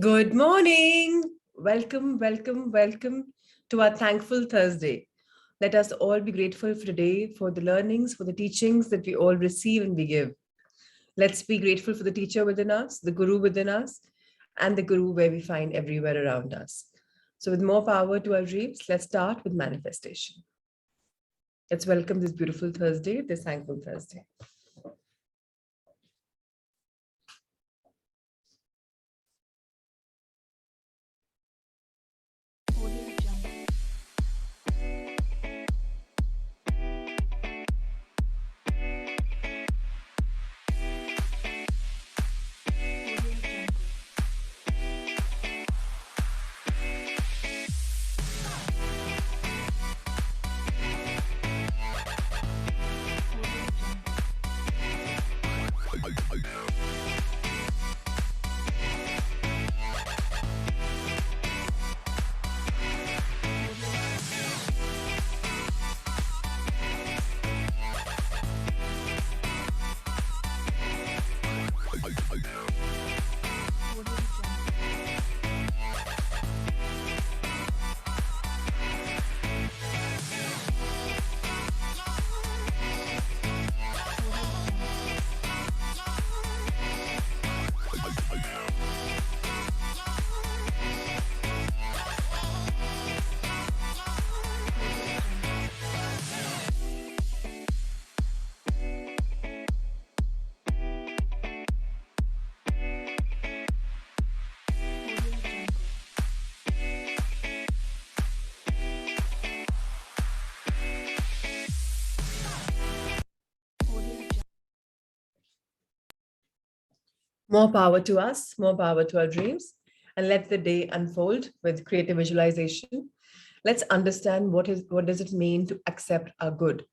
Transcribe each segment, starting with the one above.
Good morning. Welcome to our Thankful Thursday. Let us all be grateful for today, for the learnings, for the teachings that we all receive and we give. Let's be grateful for the teacher within us, the guru within us, and the guru where we find everywhere around us. So, with more power to our dreams, let's start with manifestation. Let's welcome this beautiful Thursday, this Thankful Thursday. More power to us, more power to our dreams, and let the day unfold with creative visualization. Let's understand what does it mean to accept our good?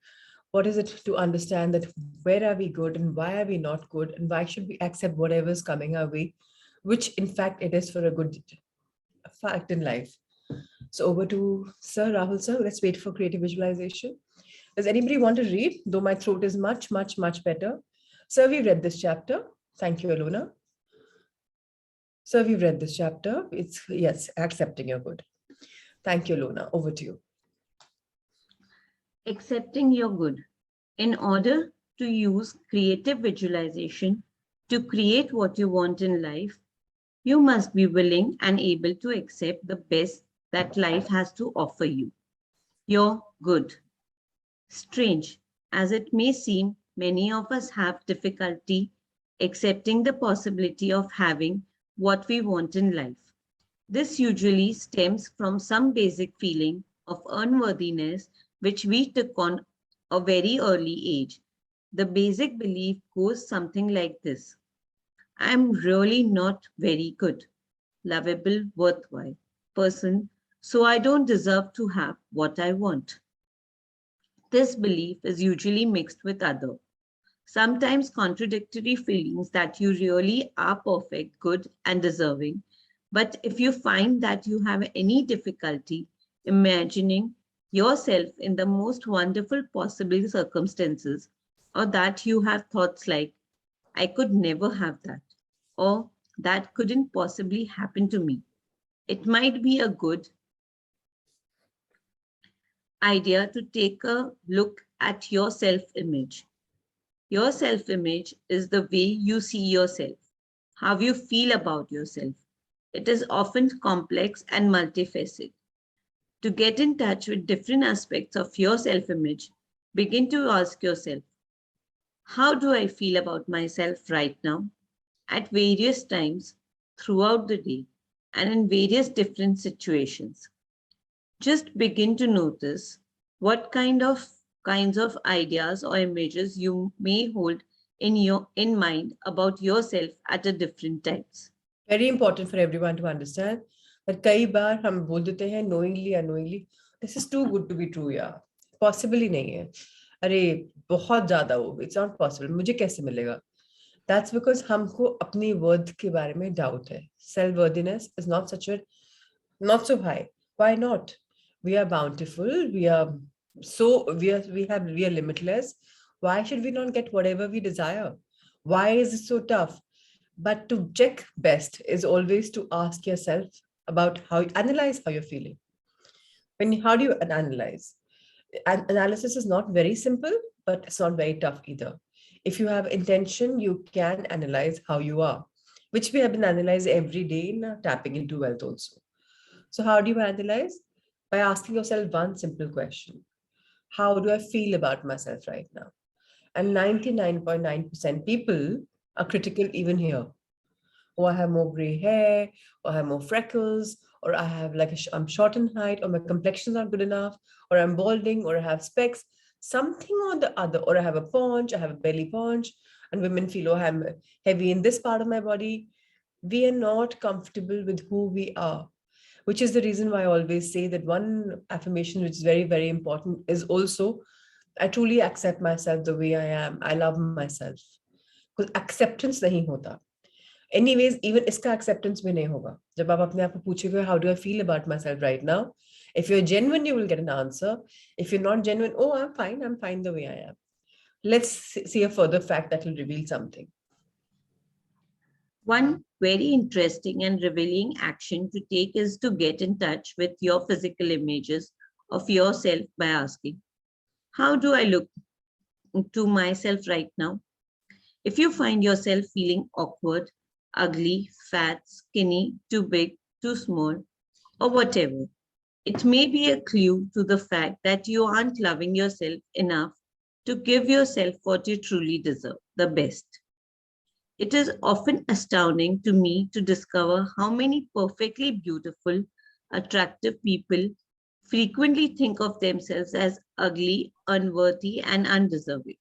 What is it to understand that where are we good and why are we not good, and why should we accept whatever is coming our way, which in fact it is for a good fact in life. So over to Sir Rahul sir. Let's wait for creative visualization. Does anybody want to read? Though my throat is much better. Sir, we read this chapter. Thank you, Alona. So we've read this chapter. It's, yes, accepting your good. Thank you, Lona. Over to you. Accepting your good. In order to use creative visualization to create what you want in life, you must be willing and able to accept the best that life has to offer you. Your good. Strange as it may seem, many of us have difficulty accepting the possibility of having what we want in life. This usually stems from some basic feeling of unworthiness which we took on a very early age. The basic belief goes something like this: I am really not very good, lovable, worthwhile person, so I don't deserve to have what I want. This belief is usually mixed with other, sometimes contradictory feelings that you really are perfect, good, and deserving. But if you find that you have any difficulty imagining yourself in the most wonderful possible circumstances, or that you have thoughts like, I could never have that, or that couldn't possibly happen to me, it might be a good idea to take a look at your self-image. Your self-image is the way you see yourself, how you feel about yourself. It is often complex and multifaceted. To get in touch with different aspects of your self-image, begin to ask yourself, how do I feel about myself right now, at various times throughout the day, and in various different situations? Just begin to notice what kinds of ideas or images you may hold in mind about yourself at a different times. Very important for everyone to understand that कई बार हम बोल देते हैं knowingly unknowingly, this is too good to be true यार, possible ही नहीं है, अरे बहुत ज्यादा हो, it's not possible, मुझे कैसे मिलेगा? That's because हमको अपनी worth के बारे में doubt है. Self worthiness is not so high. Why not? We are bountiful. We are limitless. Why should we not get whatever we desire? Why is it so tough? But to check best is always to ask yourself about analyze how you're feeling. How do you analyze? Analysis is not very simple, but it's not very tough either. If you have intention, you can analyze how you are, which we have been analyzed every day in tapping into wealth also. So how do you analyze? By asking yourself one simple question. How do I feel about myself right now? And 99.9% people are critical even here. Oh, I have more gray hair, or I have more freckles, or I have I'm short in height, or my complexion is not good enough, or I'm balding, or I have specs, something or the other, or I have a paunch, I have a belly paunch, and women feel, oh, I'm heavy in this part of my body. We are not comfortable with who we are, which is the reason why I always say that one affirmation, which is very, very important, is also, I truly accept myself the way I am. I love myself. Because acceptance nahi hota. Anyways, even iska acceptance bhi nahi hoga. Jab aap apne aap ko पूछोगे, how do I feel about myself right now? If you're genuine, you will get an answer. If you're not genuine, oh, I'm fine the way I am. Let's see a further fact that will reveal something. One very interesting and revealing action to take is to get in touch with your physical images of yourself by asking, how do I look to myself right now? If you find yourself feeling awkward, ugly, fat, skinny, too big, too small, or whatever, it may be a clue to the fact that you aren't loving yourself enough to give yourself what you truly deserve, the best. It is often astounding to me to discover how many perfectly beautiful, attractive people frequently think of themselves as ugly, unworthy, and undeserving.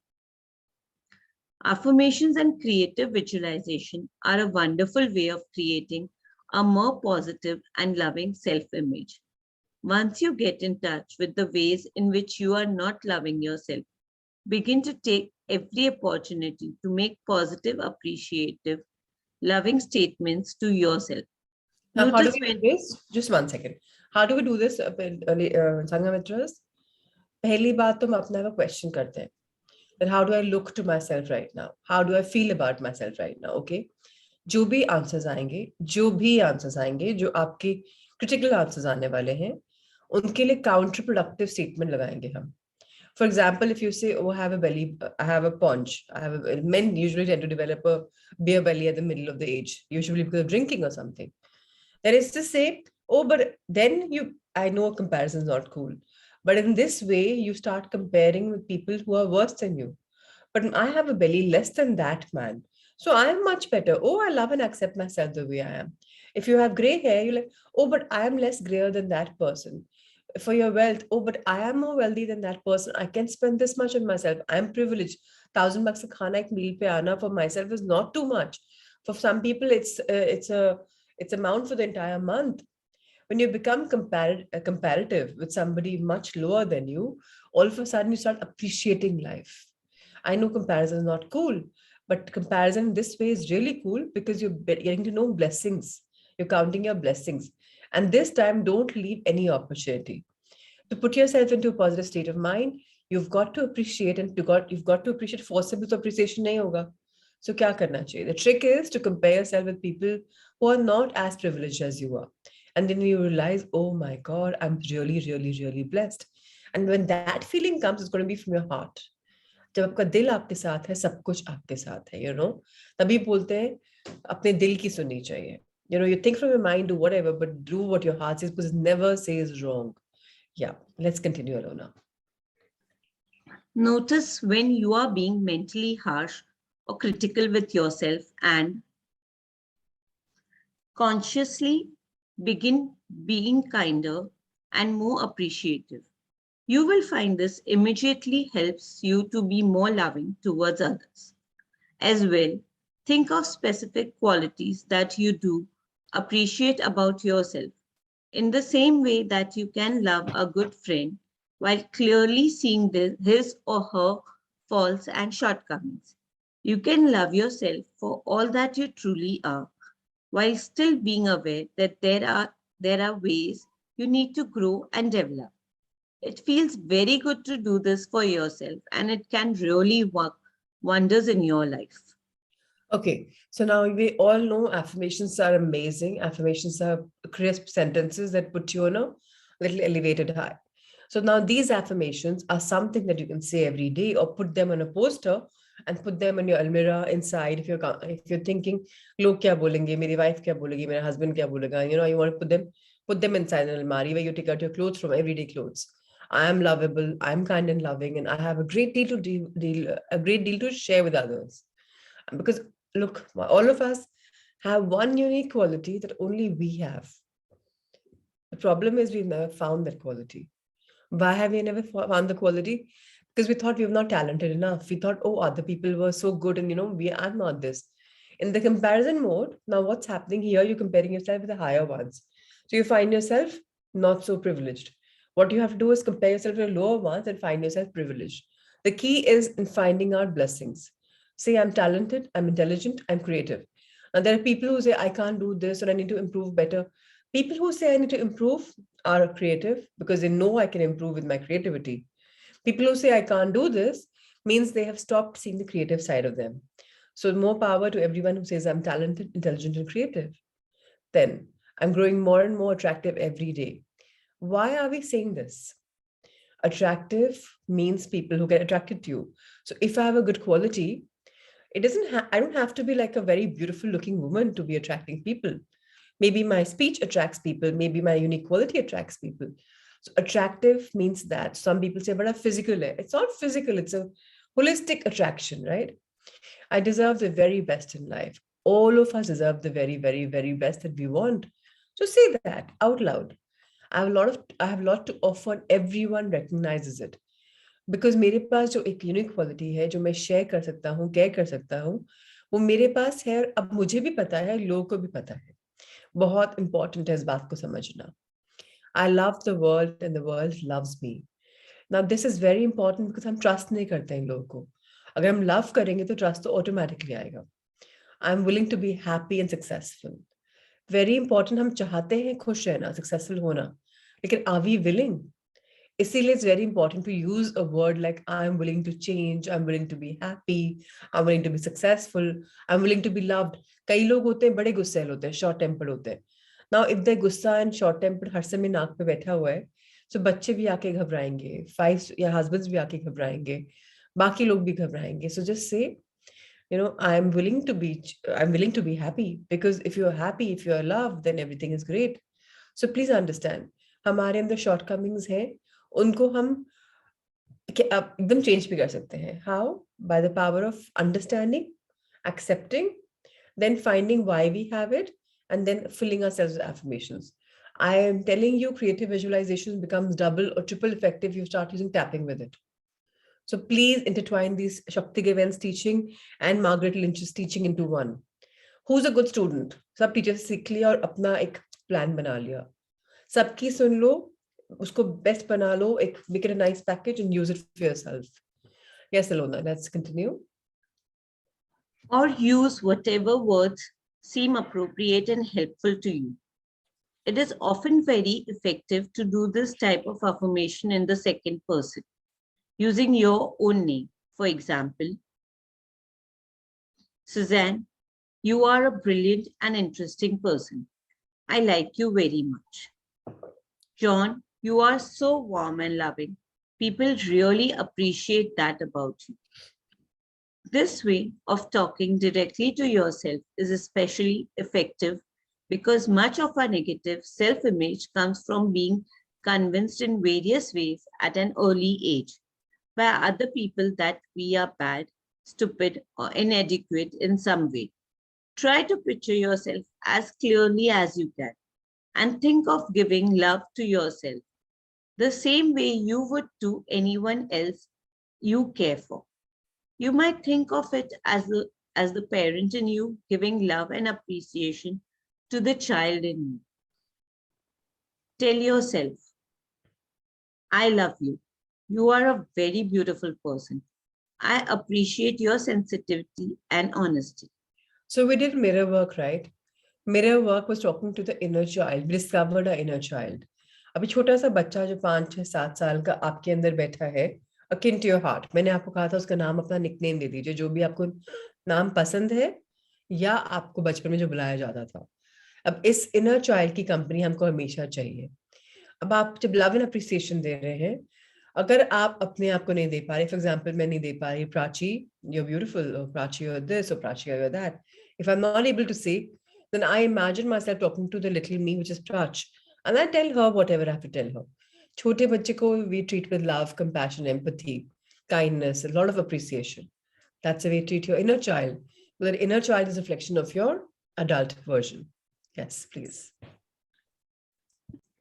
Affirmations and creative visualization are a wonderful way of creating a more positive and loving self-image. Once you get in touch with the ways in which you are not loving yourself, begin to take every opportunity to make positive, appreciative, loving statements to yourself. Now, how do Notice we do when this? Just 1 second. How do we do this, Sangamitras? पहली बात तो हम अपना को question करते हैं. That how do I look to myself right now? How do I feel about myself right now? Okay. जो भी आंसर्स आएंगे जो आपके क्रिटिकल आंसर्स आने वाले हैं उनके लिए काउंटर प्रोडक्टिव स्टेटमेंट लगाएंगे हम. For example, if you say, oh, I have a belly, I have a paunch, men usually tend to develop a beer belly at the middle of the age, usually because of drinking or something. That is to say, oh, but then I know comparison is not cool. But in this way, you start comparing with people who are worse than you. But I have a belly less than that man. So I am much better. Oh, I love and accept myself the way I am. If you have gray hair, you're like, oh, but I am less grayer than that person. For your wealth, oh, but I am more wealthy than that person. I can spend this much on myself. I am privileged. $1,000 a khana ek meal pe aana for myself is not too much. For some people, it's amount for the entire month. When you become comparative with somebody much lower than you, all of a sudden you start appreciating life. I know comparison is not cool, but comparison this way is really cool because you're getting to know blessings. You're counting your blessings. And this time, don't leave any opportunity. To put yourself into a positive state of mind, you've got to appreciate you've got to appreciate. Forcible appreciation nahi hoga. So kya karna chahiye? The trick is to compare yourself with people who are not as privileged as you are. And then you realize, oh my God, I'm really, really, really blessed. And when that feeling comes, it's going to be from your heart. जब आपका दिल आपके साथ है सब कुछ आपके साथ है तभी बोलते हैं अपने दिल की सुननी चाहिए. You think from your mind, do whatever, but do what your heart says because it never says wrong. Yeah, let's continue, Alona. Notice when you are being mentally harsh or critical with yourself and consciously begin being kinder and more appreciative. You will find this immediately helps you to be more loving towards others. As well, think of specific qualities that you do appreciate about yourself in the same way that you can love a good friend while clearly seeing his or her faults and shortcomings. You can love yourself for all that you truly are while still being aware that there are ways you need to grow and develop. It feels very good to do this for yourself and it can really work wonders in your life. Okay, so now we all know affirmations are amazing. Affirmations are crisp sentences that put you on a little elevated high. So now these affirmations are something that you can say every day, or put them on a poster and put them on your almirah inside. If you're thinking, "Log kya bolenge? Meri wife kya bolegi? Mera husband kya bolega?" You want to put them inside an almari where you take out your clothes from, everyday clothes. I am lovable. I'm kind and loving, and I have a great deal to share with others. Because look, all of us have one unique quality that only we have. The problem is we've never found that quality. Why have we never found the quality? Because we thought we were not talented enough. We thought, oh, other people were so good, and I'm not this. In the comparison mode, now what's happening here? You're comparing yourself with the higher ones. So you find yourself not so privileged. What you have to do is compare yourself with the lower ones and find yourself privileged. The key is in finding our blessings. Say, I'm talented, I'm intelligent, I'm creative. And there are people who say, I can't do this or I need to improve better. People who say I need to improve are creative because they know I can improve with my creativity. People who say I can't do this means they have stopped seeing the creative side of them. So more power to everyone who says I'm talented, intelligent, and creative. Then I'm growing more and more attractive every day. Why are we saying this? Attractive means people who get attracted to you. So if I have a good quality, I don't have to be like a very beautiful looking woman to be attracting people. Maybe my speech attracts people. Maybe my unique quality attracts people. So attractive means that some people say, but physical. It's not physical. It's a holistic attraction, right? I deserve the very best in life. All of us deserve the very, very, very best that we want. So say that out loud. I have a lot to offer and everyone recognizes it. Because मेरे पास जो एक unique quality है जो मैं share कर सकता हूँ care कर सकता हूँ वो मेरे पास है और अब मुझे भी पता है लोगों को भी पता है बहुत इंपॉर्टेंट है इस बात को समझना I love the world and the world loves me now this is very important because हम ट्रस्ट नहीं करते इन लोगों को अगर हम लव करेंगे तो ट्रस्ट तो ऑटोमेटिकली आएगा I am willing to be happy and successful very important हम चाहते हैं खुश रहना सक्सेसफुल होना लेकिन आर वी विलिंग इसीलिए it's very important to use a word like I'm willing to change, I'm willing to be happy, I'm willing to be successful, I'm willing to be loved. कई लोग होते हैं बड़े गुस्सैल होते हैं शॉर्ट टेम्पर्ड होते हैं नाउ इफ द गुस्सा एंड शॉर्ट टेम्पर्ड हर समय नाक पे बैठा हुआ है तो बच्चे भी आके घबराएंगे फाइव या हस्बैंड्स भी आके घबराएंगे बाकी लोग भी घबराएंगे so just say I'm willing to be happy because if you're happy if you're loved then everything is great. So please understand हमारे अंदर शॉर्टकमिंग्स हैं उनको हम एकदम चेंज भी कर सकते हैं how by the power of understanding accepting then finding why we have it and then filling ourselves with affirmations. I am telling you creative visualization becomes double or triple effective if you start using tapping with it. So please intertwine these Shakti Events teaching and Margaret Lynch's teaching into one. Who's a good student? सब teacher सीख लिया और अपना एक plan बना लिया सबकी सुन लो उसको बेस्ट बना लो एक make it a nice package and use it for yourself. Yes, Alona, let's continue. Or use whatever words seem appropriate and helpful to you. It is often very effective to do this type of affirmation in the second person, using your own name. For example, Suzanne, you are a brilliant and interesting person. I like you very much. John, you are so warm and loving. People really appreciate that about you. This way of talking directly to yourself is especially effective because much of our negative self-image comes from being convinced in various ways at an early age by other people that we are bad, stupid, or inadequate in some way. Try to picture yourself as clearly as you can and think of giving love to yourself the same way you would to anyone else you care for. You might think of it as the parent in you giving love and appreciation to the child in you. Tell yourself, I love you. You are a very beautiful person. I appreciate your sensitivity and honesty. So we did mirror work, right? Mirror work was talking to the inner child. We discovered our inner child. अभी छोटा सा बच्चा जो 5, 6, 7 साल का आपके अंदर बैठा है akin to your heart. मैंने आपको कहा था उसका नाम अपना निकनेम दे दीजिए जो भी आपको नाम पसंद है या आपको बचपन में जो बुलाया जाता था। अब इस इनर चाइल्ड की कंपनी हमको हमेशा चाहिए। अब आप जब लव एंड अप्रिसिएशन दे रहे हैं, अगर आप अपने आप को नहीं दे पा रहे, फॉर एग्जाम्पल मैं नहीं दे पा रही, Prachi you are beautiful, Prachi you are this, और Prachi you are that, if I'm not able to say, then I imagine myself talking to the little me, which is Prach, and I tell her whatever I have to tell her. छोटे बच्चे को we treat with love, compassion, empathy, kindness, a lot of appreciation. That's the way you treat your inner child. But that inner child is a reflection of your adult version. Yes, please.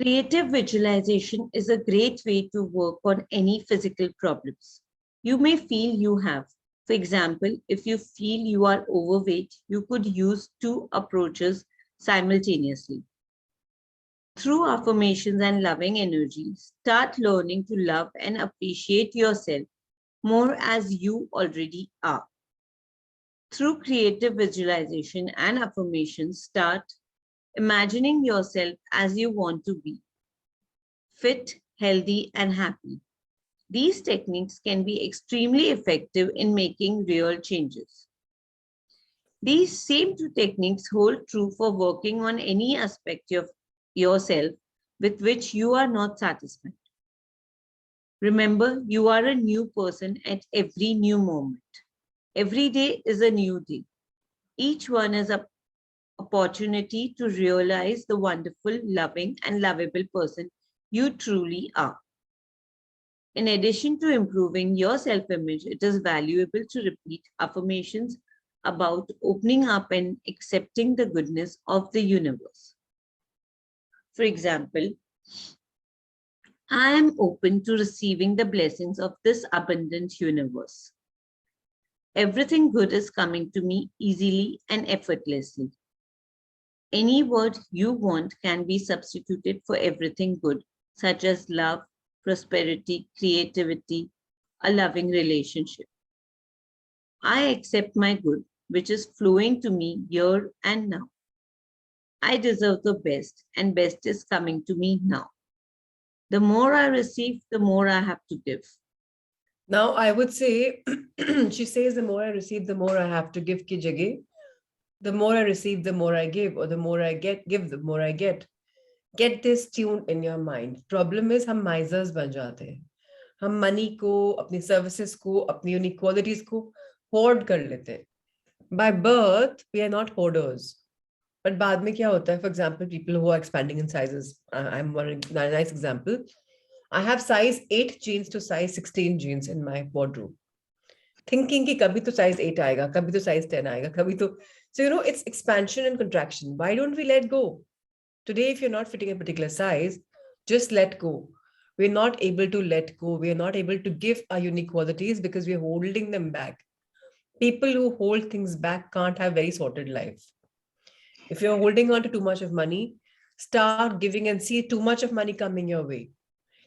Creative visualization is a great way to work on any physical problems you may feel you have. For example, if you feel you are overweight, you could use two approaches simultaneously. Through affirmations and loving energy, start learning to love and appreciate yourself more as you already are. Through creative visualization and affirmations, start imagining yourself as you want to be, fit, healthy, and happy. These techniques can be extremely effective in making real changes. These same two techniques hold true for working on any aspect of yourself with which you are not satisfied. Remember, you are a new person at every new moment. Every day is a new day. Each one is an opportunity to realize the wonderful, loving, and lovable person you truly are. In addition to improving your self-image, it is valuable to repeat affirmations about opening up and accepting the goodness of the universe. For example, I am open to receiving the blessings of this abundant universe. Everything good is coming to me easily and effortlessly. Any word you want can be substituted for everything good, such as love, prosperity, creativity, a loving relationship. I accept my good, which is flowing to me here and now. I deserve the best, and best is coming to me now. The more I receive, the more I have to give. Now, I would say, she says, the more I receive, the more I have to give ki jagah. The more I receive, the more I give, or the more I give, the more I get. Get this tuned in your mind. Problem is, हम misers बन जाते हैं. हम money को, अपनी services को, अपनी unique qualities को hoard कर लेते हैं. By birth, we are not hoarders. But बाद में क्या होता है? For example, people who are expanding in sizes. I'm one nice example. I have size 8 jeans to size 16 jeans in my wardrobe. Thinking कि कभी तो size 8 आएगा, कभी तो size 10 आएगा, कभी तो... So, you know, it's expansion and contraction. Why don't we let go? Today, if you're not fitting a particular size, just let go. We're not able to let go. We're not able to give our unique qualities because we're holding them back. People who hold things back can't have very sorted life. If you're holding on to too much of money, start giving and see too much of money coming your way.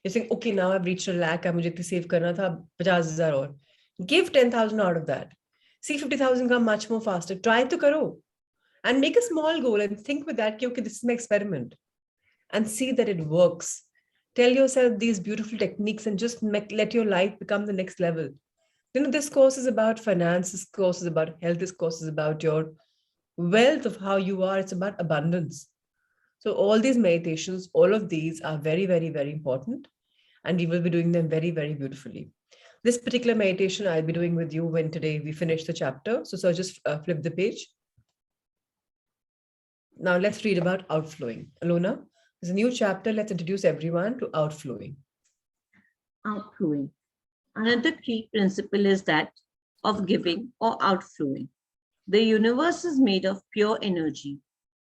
You're saying, okay, now I've reached a lakh, I मुझे save करना था 50,000 और. Give 10,000 out of that. See 50,000 come much more faster. Try to karo. And make a small goal and think with that, okay, this is my experiment. And see that it works. Tell yourself these beautiful techniques and just let your life become the next level. You know, this course is about finance, this course is about health, this course is about your wealth of how you are. It's about abundance. So all these meditations, all of these are very, very, very important. And we will be doing them very, very beautifully. This particular meditation I'll be doing with you when today we finish the chapter. So just flip the page. Now let's read about outflowing. Alona, there's a new chapter. Let's introduce everyone to outflowing. Outflowing. Another key principle is that of giving or outflowing. The universe is made of pure energy,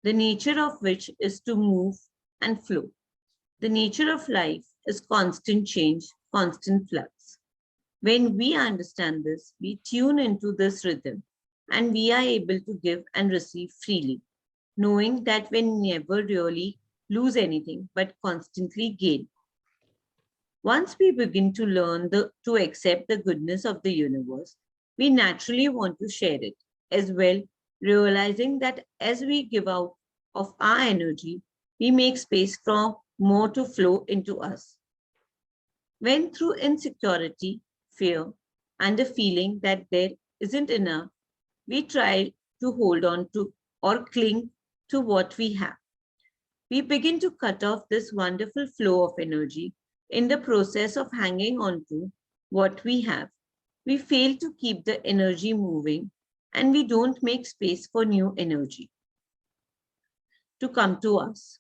the nature of which is to move and flow. The nature of life is constant change, constant flux. When we understand this, we tune into this rhythm and we are able to give and receive freely, knowing that we never really lose anything but constantly gain. Once we begin to learn to accept the goodness of the universe, we naturally want to share it as well, realizing that as we give out of our energy, we make space for more to flow into us. When through insecurity, fear, and a feeling that there isn't enough, we try to hold on to or cling to what we have. We begin to cut off this wonderful flow of energy in the process of hanging on to what we have. We fail to keep the energy moving and we don't make space for new energy to come to us.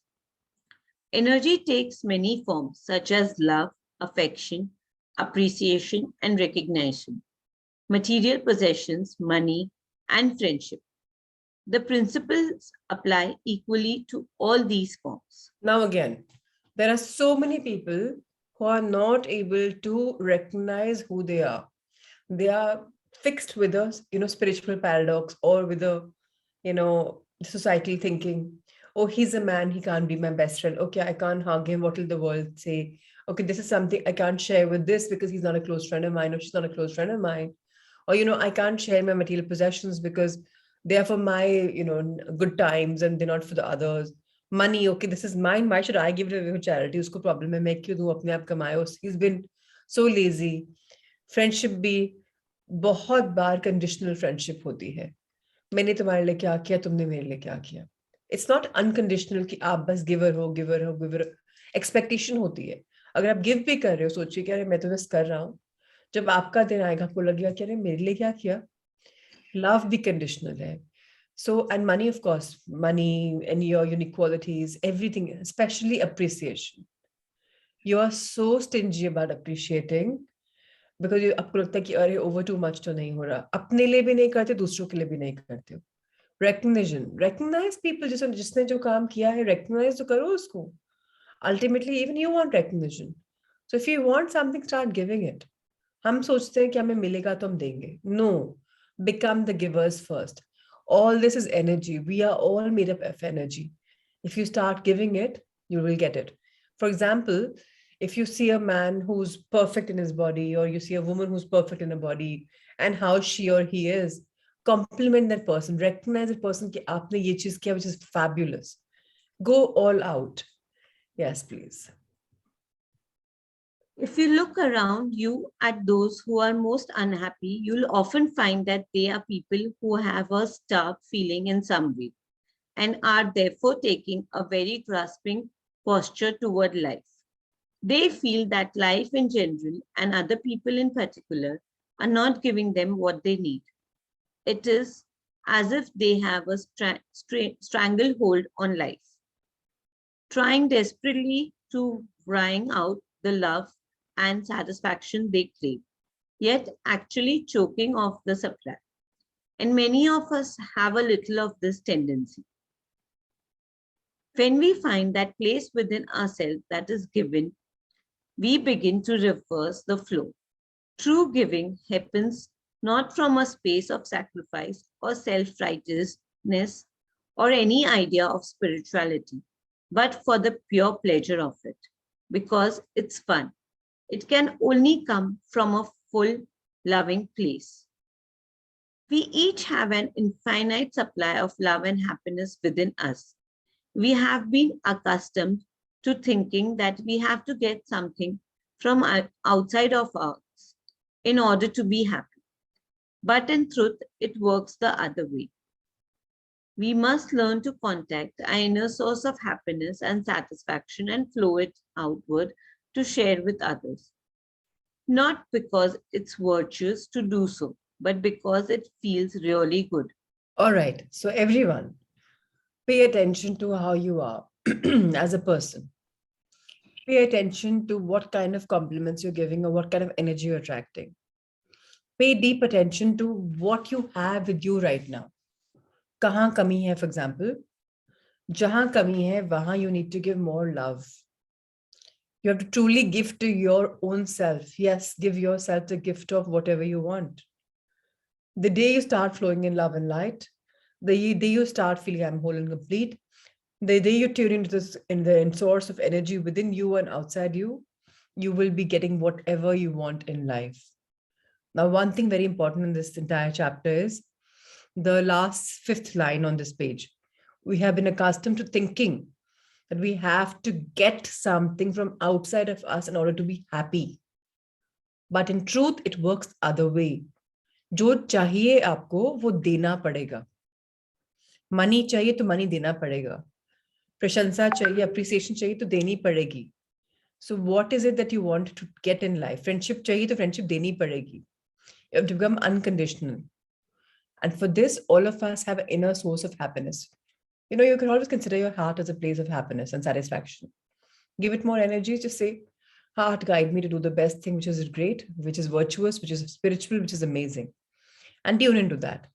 Energy takes many forms, such as love, affection, appreciation, and recognition, material possessions, money, and friendship. The principles apply equally to all these forms. Now, again, there are so many people who are not able to recognize who they are. They are fixed with a spiritual paradox or with a societal thinking. Oh, he's a man, he can't be my best friend. Okay, I can't hug him. What will the world say? Okay, this is something I can't share with this because he's not a close friend of mine, or she's not a close friend of mine. Or I can't share my material possessions because they are for my good times and they're not for the others. Money, okay, this is mine. Why should I give it away for charity? Usko problem hai, main kyun दूं, अपने आप कमाए. He's been so lazy. Friendship भी बहुत बार conditional friendship होती है. मैंने तुम्हारे लिए क्या किया, तुमने मेरे लिए क्या किया. It's not unconditional कि आप बस giver हो. Expectation होती है. अगर आप give भी कर रहे हो, सोचिए कि अरे मैं तो बस कर रहा हूँ. जब आपका दिन आएगा, आपको लगेगा कि अरे मेरे लिए क्या किया. Love भी conditional है. So, and money, of course, money and your unique qualities, everything, especially appreciation. You are so stingy about appreciating because आपको लगता है कि अरे over too much तो नहीं हो रहा. अपने लिए भी नहीं करते, दूसरों के लिए भी नहीं करते हो. Recognize people. जिसने जो काम किया है, recognize तो करो उसको. Ultimately, even you want recognition. So if you want something, start giving it. हम सोचते हैं कि हमें मिलेगा तो हम देंगे. No, become the givers first. All this is energy. We are all made up of energy. If you start giving it, you will get it. For example, if you see a man who's perfect in his body, or you see a woman who's perfect in her body, and how she or he is, compliment that person, recognize that person कि आपने ये चीज किया, which is fabulous. Go all out. Yes, please. If you look around you at those who are most unhappy, you'll often find that they are people who have a stark feeling in some way and are therefore taking a very grasping posture toward life. They feel that life in general and other people in particular are not giving them what they need. It is as if they have a stranglehold on life, trying desperately to wring out the love and satisfaction they crave, yet actually choking off the supply. And many of us have a little of this tendency. When we find that place within ourselves that is given, we begin to reverse the flow. True giving happens not from a space of sacrifice or self-righteousness or any idea of spirituality, but for the pure pleasure of it, because it's fun. It can only come from a full, loving place. We each have an infinite supply of love and happiness within us. We have been accustomed to thinking that we have to get something from outside of us in order to be happy. But in truth, it works the other way. We must learn to contact our inner source of happiness and satisfaction and flow it outward to share with others. Not because it's virtuous to do so, but because it feels really good. All right. So everyone, pay attention to how you are as a person. Pay attention to what kind of compliments you're giving or what kind of energy you're attracting. Pay deep attention to what you have with you right now. Kahan kami hai, for example. Jahan kami hai, wahan you need to give more love. You have to truly give to your own self. Yes, give yourself the gift of whatever you want. The day you start flowing in love and light, the day you start feeling I'm whole and complete, the day you tune into this in the source of energy within you and outside you, you will be getting whatever you want in life. Now, one thing very important in this entire chapter is the last 5th line on this page. We have been accustomed to thinking that we have to get something from outside of us in order to be happy. But in truth, it works other way. जो चाहिए आपको वो देना पड़ेगा. Money चाहिए तो money देना पड़ेगा, प्रशंसा चाहिए, अप्रिसिएशन चाहिए तो देनी पड़ेगी. So what is it that you want to get in life? Friendship चाहिए तो friendship देनी पड़ेगी. You have to become unconditional. And for this, all of us have an inner source of happiness. You know, you can always consider your heart as a place of happiness and satisfaction. Give it more energy. Just say, heart, guide me to do the best thing, which is great, which is virtuous, which is spiritual, which is amazing. And tune into that.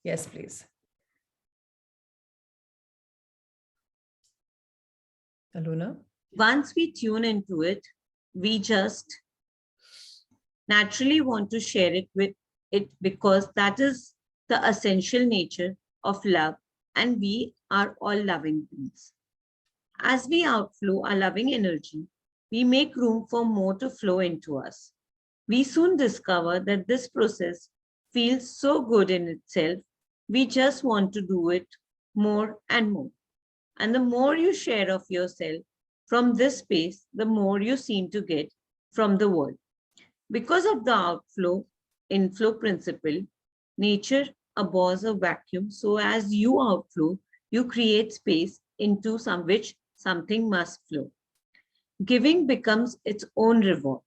Yes, please. Aluna? Once we tune into it, we just naturally want to share it with it because that is the essential nature of love, and we are all loving beings. As we outflow our loving energy, we make room for more to flow into us. We soon discover that this process feels so good in itself, we just want to do it more and more. And the more you share of yourself from this space, the more you seem to get from the world. Because of the outflow inflow principle, nature abhors a vacuum. So as you outflow, you create space into which something must flow. Giving becomes its own reward.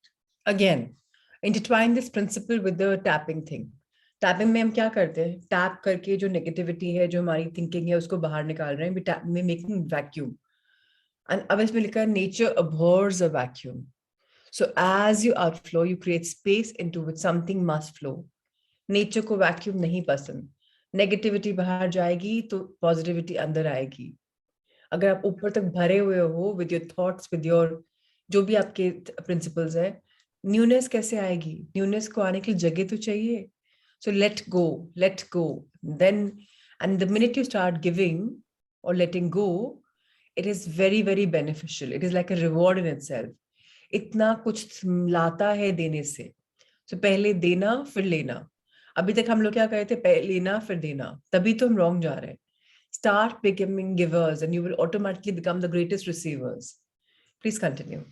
Again, intertwine this principle with the tapping thing. Tapping में हम क्या करते हैं, tap करके जो negativity है, जो हमारी थिंकिंग है, उसको बाहर निकाल रहे हैं. We making vacuum. एंड अब इसमें लिखा है nature abhors a vacuum. So as you outflow you create space into which something must flow. Nature को वैक्यूम नहीं पसंद. नेगेटिविटी बाहर जाएगी तो पॉजिटिविटी अंदर आएगी. अगर आप ऊपर तक भरे हुए हो with your thoughts, with your जो भी आपके प्रिंसिपल्स है, न्यूनेस कैसे आएगी? न्यूनेस को आने के लिए जगह तो चाहिए. So let go. Then, and the minute you start giving or letting go, it is very, very beneficial. It is like a reward in itself. इतना कुछ लाता है देने से. So पहले देना फिर लेना. अभी तक हम लोग क्या कहते हैं, पहले लेना फिर देना. तभी तो हम wrong जा रहे हैं. Start becoming givers and you will automatically become the greatest receivers. Please continue.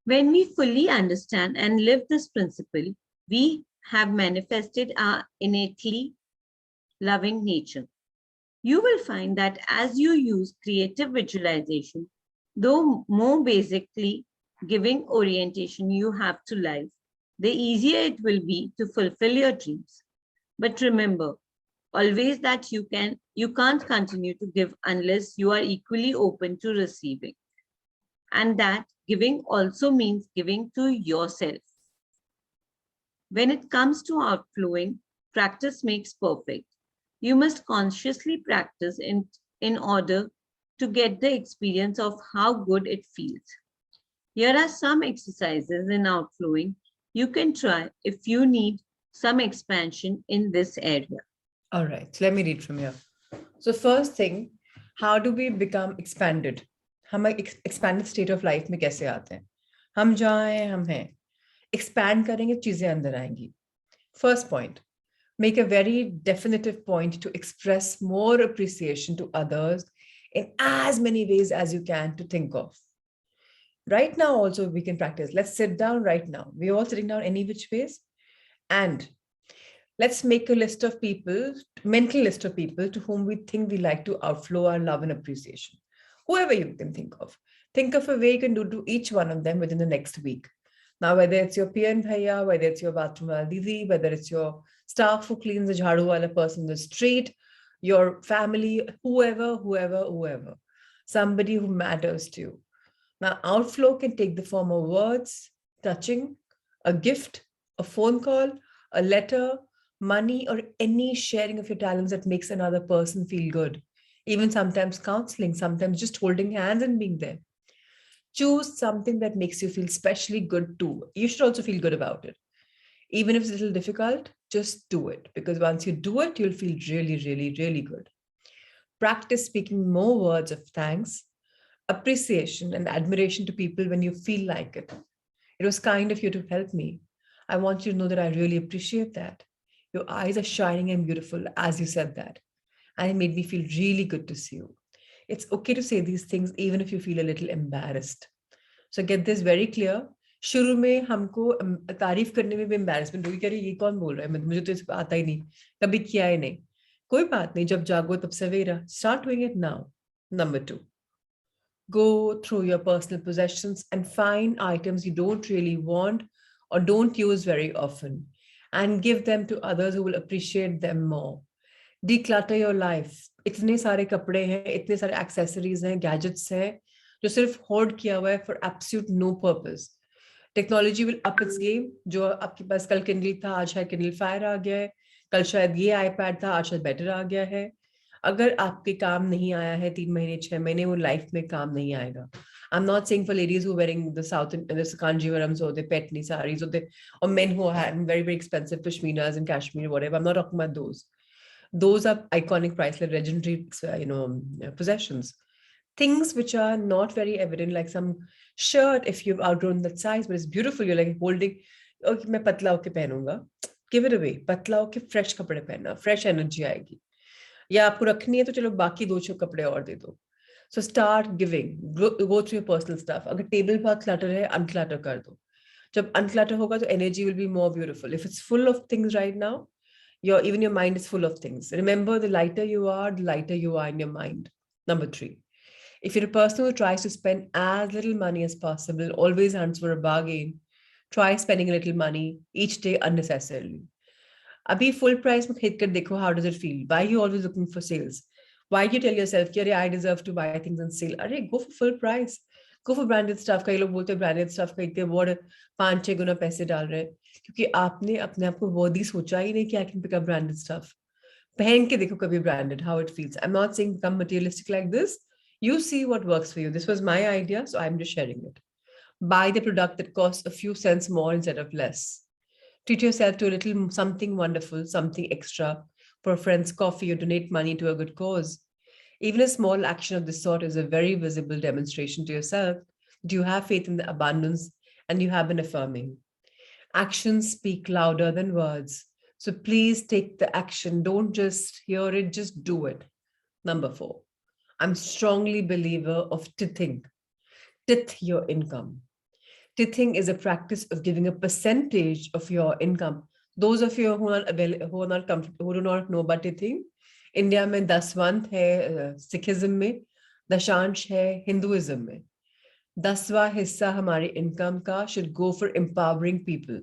When we fully understand and live this principle, we have manifested our innately loving nature. You will find that as you use creative visualization, though more basically giving orientation you have to life, the easier it will be to fulfill your dreams. But remember always that you can't continue to give unless you are equally open to receiving. And that giving also means giving to yourself. When it comes to outflowing, practice makes perfect. You must consciously practice in order to get the experience of how good it feels. Here are some exercises in outflowing you can try if you need some expansion in this area. All right, so let me read from here. So first thing, how do we become expanded? हम expanded state of life में कैसे आते हैं? हम जहाँ हैं हम हैं. Expand करेंगे चीजें अंदर आएंगी. First point, make a very definitive point to express more appreciation to others in as many ways as you can to think of. Right now also we can practice. Let's sit down right now. We're all sitting down any which ways. And let's make a list of people, mental list of people to whom we think we like to outflow our love and appreciation. Whoever you can think of. Think of a way you can do to each one of them within the next week. Now, whether it's your PN Bhaiya, whether it's your bathroom wala didi, whether it's your staff who cleans the jhadu wala person in the street, your family, whoever, somebody who matters to you. Now, outflow can take the form of words, touching, a gift, a phone call, a letter, money, or any sharing of your talents that makes another person feel good. Even sometimes counseling, sometimes just holding hands and being there. Choose something that makes you feel specially good too. You should also feel good about it. Even if it's a little difficult, just do it. Because once you do it, you'll feel really, really, really good. Practice speaking more words of thanks, appreciation, and admiration to people when you feel like it. It was kind of you to help me. I want you to know that I really appreciate that. Your eyes are shining and beautiful as you said that. And it made me feel really good to see you. It's okay to say these things even if you feel a little embarrassed. So get this very clear. शुरू में हमको तारीफ करने में भी embarrassment होगी कि अरे ये कौन बोल रहा है, मुझे तो इस आता ही नहीं, कभी किया ही नहीं. कोई बात नहीं, जब जागो तब सवेरा. Start doing it now. Number 2, go through your personal possessions and find items you don't really want or don't use very often and give them to others who will appreciate them more. Declutter your life. इतने सारे कपड़े हैं, इतने सारे accessories हैं, gadgets हैं जो सिर्फ होर्ड किया हुआ है for absolute no purpose. Technology will up its game. जो आपके पास कल किंडल था, आज शायद किंडल फायर आ गया है. कल शायद ये आईपैड था, आज शायद बेटर आ गया है. अगर आपके काम नहीं आया है 3 महीने 6 महीने, वो लाइफ में काम नहीं आएगा. I'm not saying for ladies who are wearing the the kanjivarams or the petni saris or men who are having very, very expensive pashminas and kashmir, whatever. I'm not talking about those. Those are iconic, priceless, legendary, possessions. Things which are not very evident, like some shirt, if you've outgrown that size, but it's beautiful. You're like holding, okay, मैं पतला होके पहनूंगा. Give it away. पतला होके fresh कपड़े पहनना, fresh energy आएगी. या आपको रखनी है तो चलो बाकी 2 कपड़े और दे दो. So start giving. Go through your personal stuff. अगर टेबल बहुत clutter है, unclutter कर दो. जब unclutter होगा तो energy will be more beautiful. If it's full of things right now, even your mind is full of things. Remember, the lighter you are, the lighter you are in your mind. Number 3, if you're a person who tries to spend as little money as possible, always hunts for a bargain, try spending a little money each day unnecessarily. Abhi full price mein kharid kar dekho, how does it feel? Why are you always looking for sales? Why do you tell yourself, I deserve to buy things on sale? Go for full price. Go for branded stuff. कई लोग बोलते हैं branded stuff खरीदते हैं, बहुत 5-6 गुना पैसे डाल रहे हैं, क्योंकि आपने अपने आप को worthy सोचा ही नहीं कि I can pick up branded stuff. पहन के देखो कभी branded, how it feels. I'm not saying become materialistic like this. You see what works for you. This was my idea, so I'm just sharing it. Buy the product that costs a few cents more instead of less. Treat yourself to a little something wonderful, something extra for a friend's coffee, or donate money to a good cause. Even a small action of this sort is a very visible demonstration to yourself that you have faith in the abundance and you have been affirming. Actions speak louder than words. So please take the action. Don't just hear it, just do it. Number 4, I'm strongly believer of tithing. Tithe your income. Tithing is a practice of giving a percentage of your income. Those of you who do not know about tithing, India में दसवंत है Sikhism में, दशांश है Hinduism में. 10वां हिस्सा हमारी income का should go for empowering people.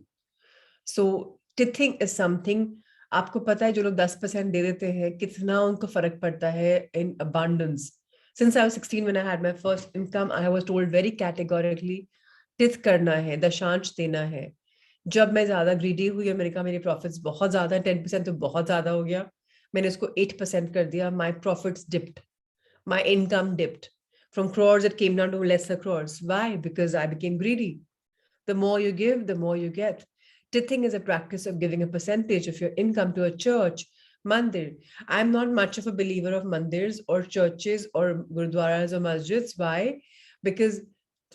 So tithing is something, आपको पता है जो लोग 10% दे देते हैं कितना उनको फर्क पड़ता है in abundance. Since I was 16 when I had my first income, I was told very categorically, tithe करना है, दशांश देना है. जब मैं ज्यादा ग्रीडी हुई और मैंने कहा मेरे प्रॉफिट्स बहुत ज्यादा, 10% तो बहुत ज्यादा हो गया, मैंने उसको 8% कर दिया. My profits dipped, my income dipped. From crores it came down to lesser crores. Why? Because I became greedy. The more you give, the more you get. Tithing is a practice of giving a percentage of your income to a church, mandir. I'm not much of a believer of mandirs or churches or gurdwaras or masjids. Why? Because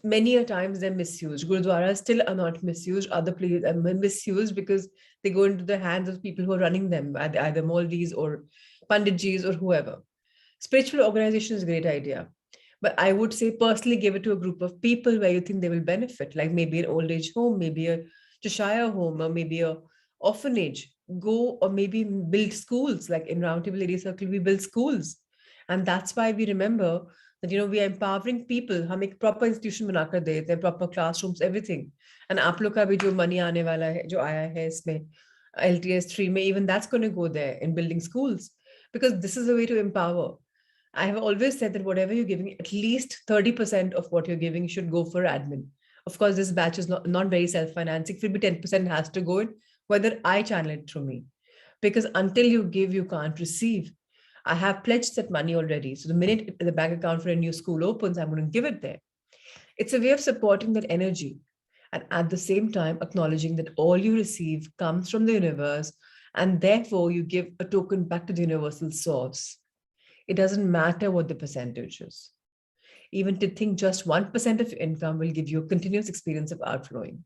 many a times they're misused. Gurdwaras still are not misused. Other places are misused because they go into the hands of people who are running them, either Maulvis or Panditjis or whoever. Spiritual organization is a great idea. But I would say personally give it to a group of people where you think they will benefit, like maybe an old age home, maybe a Cheshire home, or maybe a orphanage. Go or maybe build schools, like in Roundtable Lady Circle, we build schools. And that's why we remember that, we are empowering people. हम एक proper institution बनाकर देते हैं, proper classrooms, everything. And आप लोग का भी जो money आने वाला है, जो आया है इसमें, LTS 3 में, even that's going to go there in building schools, because this is a way to empower. I have always said that whatever you're giving, at least 30% of what you're giving should go for admin. Of course, this batch is not very self-financing. Maybe 10% has to go in, whether I channel it through me. Because until you give, you can't receive. I have pledged that money already. So the minute the bank account for a new school opens, I'm going to give it there. It's a way of supporting that energy. And at the same time, acknowledging that all you receive comes from the universe. And therefore, you give a token back to the universal source. It doesn't matter what the percentage is. Even to think just 1% of your income will give you a continuous experience of outflowing.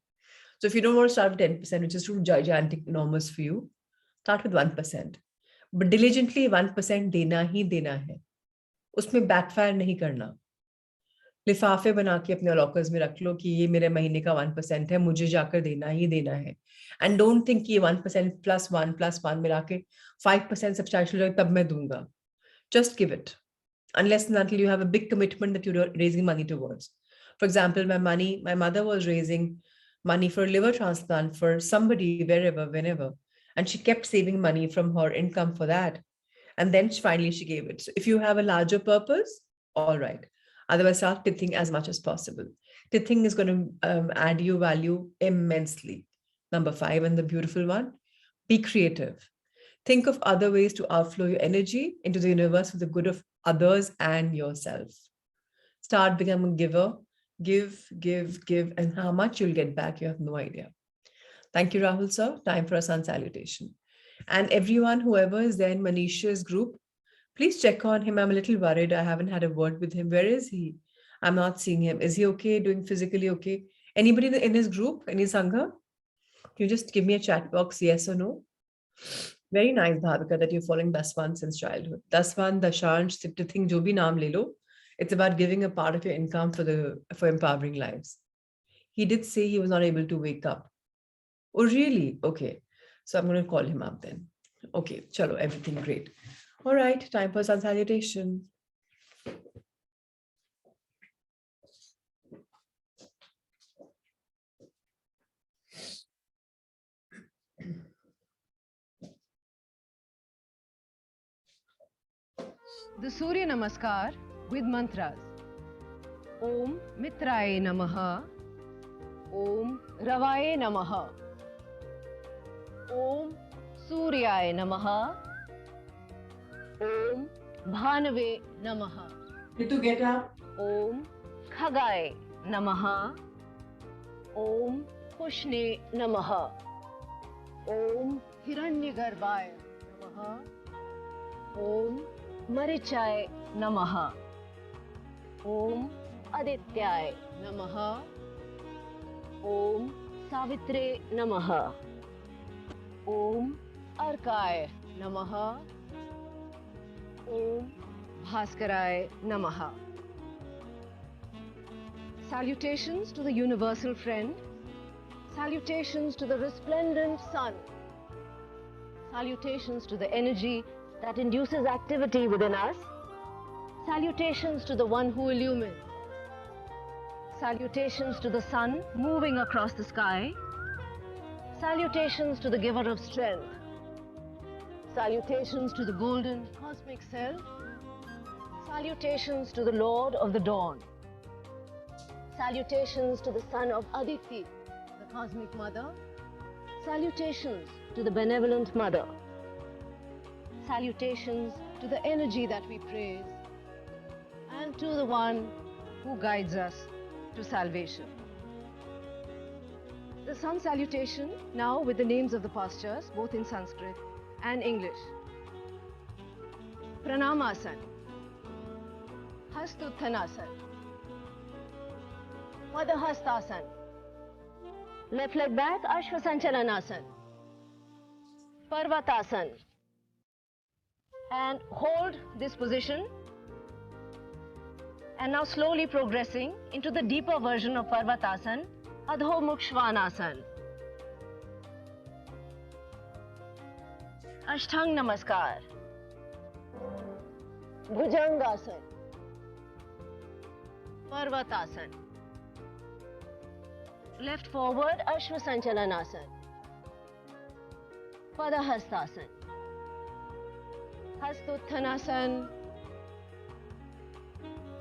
So if you don't want to start with 10%, which is too gigantic, enormous for you, start with 1%. But diligently 1% देना ही देना है. उसमें backfire नहीं करना. लिफाफे बना के अपने लॉकर्स में रख लो कि ये मेरे महीने का 1% है, मुझे जाकर देना ही देना है. एंड डोंट थिंक कि 1% +1 मिला के 5% सब्सटैंशियल है तब मैं दूंगा. Just give it unless and until you have a big commitment that you're raising money towards. For example, my mother was raising money for a liver transplant for somebody wherever, whenever, and she kept saving money from her income for that. And then finally she gave it. So if you have a larger purpose, all right. Otherwise, start tithing as much as possible. Tithing is going to add you value immensely. Number 5, and the beautiful one, be creative. Think of other ways to outflow your energy into the universe for the good of others and yourself. Start becoming a giver. Give, and how much you'll get back, you have no idea. Thank you, Rahul sir. Time for a sun salutation. And everyone, whoever is there in Manisha's group, please check on him. I'm a little worried. I haven't had a word with him. Where is he? I'm not seeing him. Is he okay? Doing physically okay? Anybody in his group? Any Sangha? Can you just give me a chat box, yes or no? Very nice, Bhavika, that you're following Daswan since childhood. Daswan, Dashansh, Tithing, jo bhi naam le lo. It's about giving a part of your income for empowering lives. He did say he was not able to wake up. Oh, really? Okay. So I'm going to call him up then. Okay, chalo, everything great. All right, time for sun salutation. The Surya Namaskar with mantras. Om Mitraye Namaha. Om Ravaye Namaha. Om Suryaye Namaha. Om Bhanave Namaha. Need to get up. Om Khagaye Namaha. Om Pushne Namaha. Om Hiranyagarbhaye Namaha. Om Marichaye Namaha. Om Adityay Namaha. Om Savitre Namaha. Om Arkay Namaha. Om Bhaskaray Namaha. Salutations to the universal friend. Salutations to the resplendent sun. Salutations to the energy that induces activity within us. Salutations to the one who illumines. Salutations to the sun moving across the sky. Salutations to the giver of strength. Salutations to the golden cosmic self. Salutations to the Lord of the dawn. Salutations to the son of Aditi, the cosmic mother. Salutations to the benevolent mother. Salutations to the energy that we praise, and to the one who guides us to salvation. The sun salutation now with the names of the postures, both in Sanskrit and English. Pranamasan, Hastuthanasan, Madhastasan, left leg back, Ashvasanchalanasana, Parvatasan, and hold this position, and now slowly progressing into the deeper version of Parvatasan, Adho Mukh Svanasana. Ashtang Namaskar, Bhujangasana, Parvatasan, left forward Ashvasanchalanasana, Padahastasana, Hastuthanasan,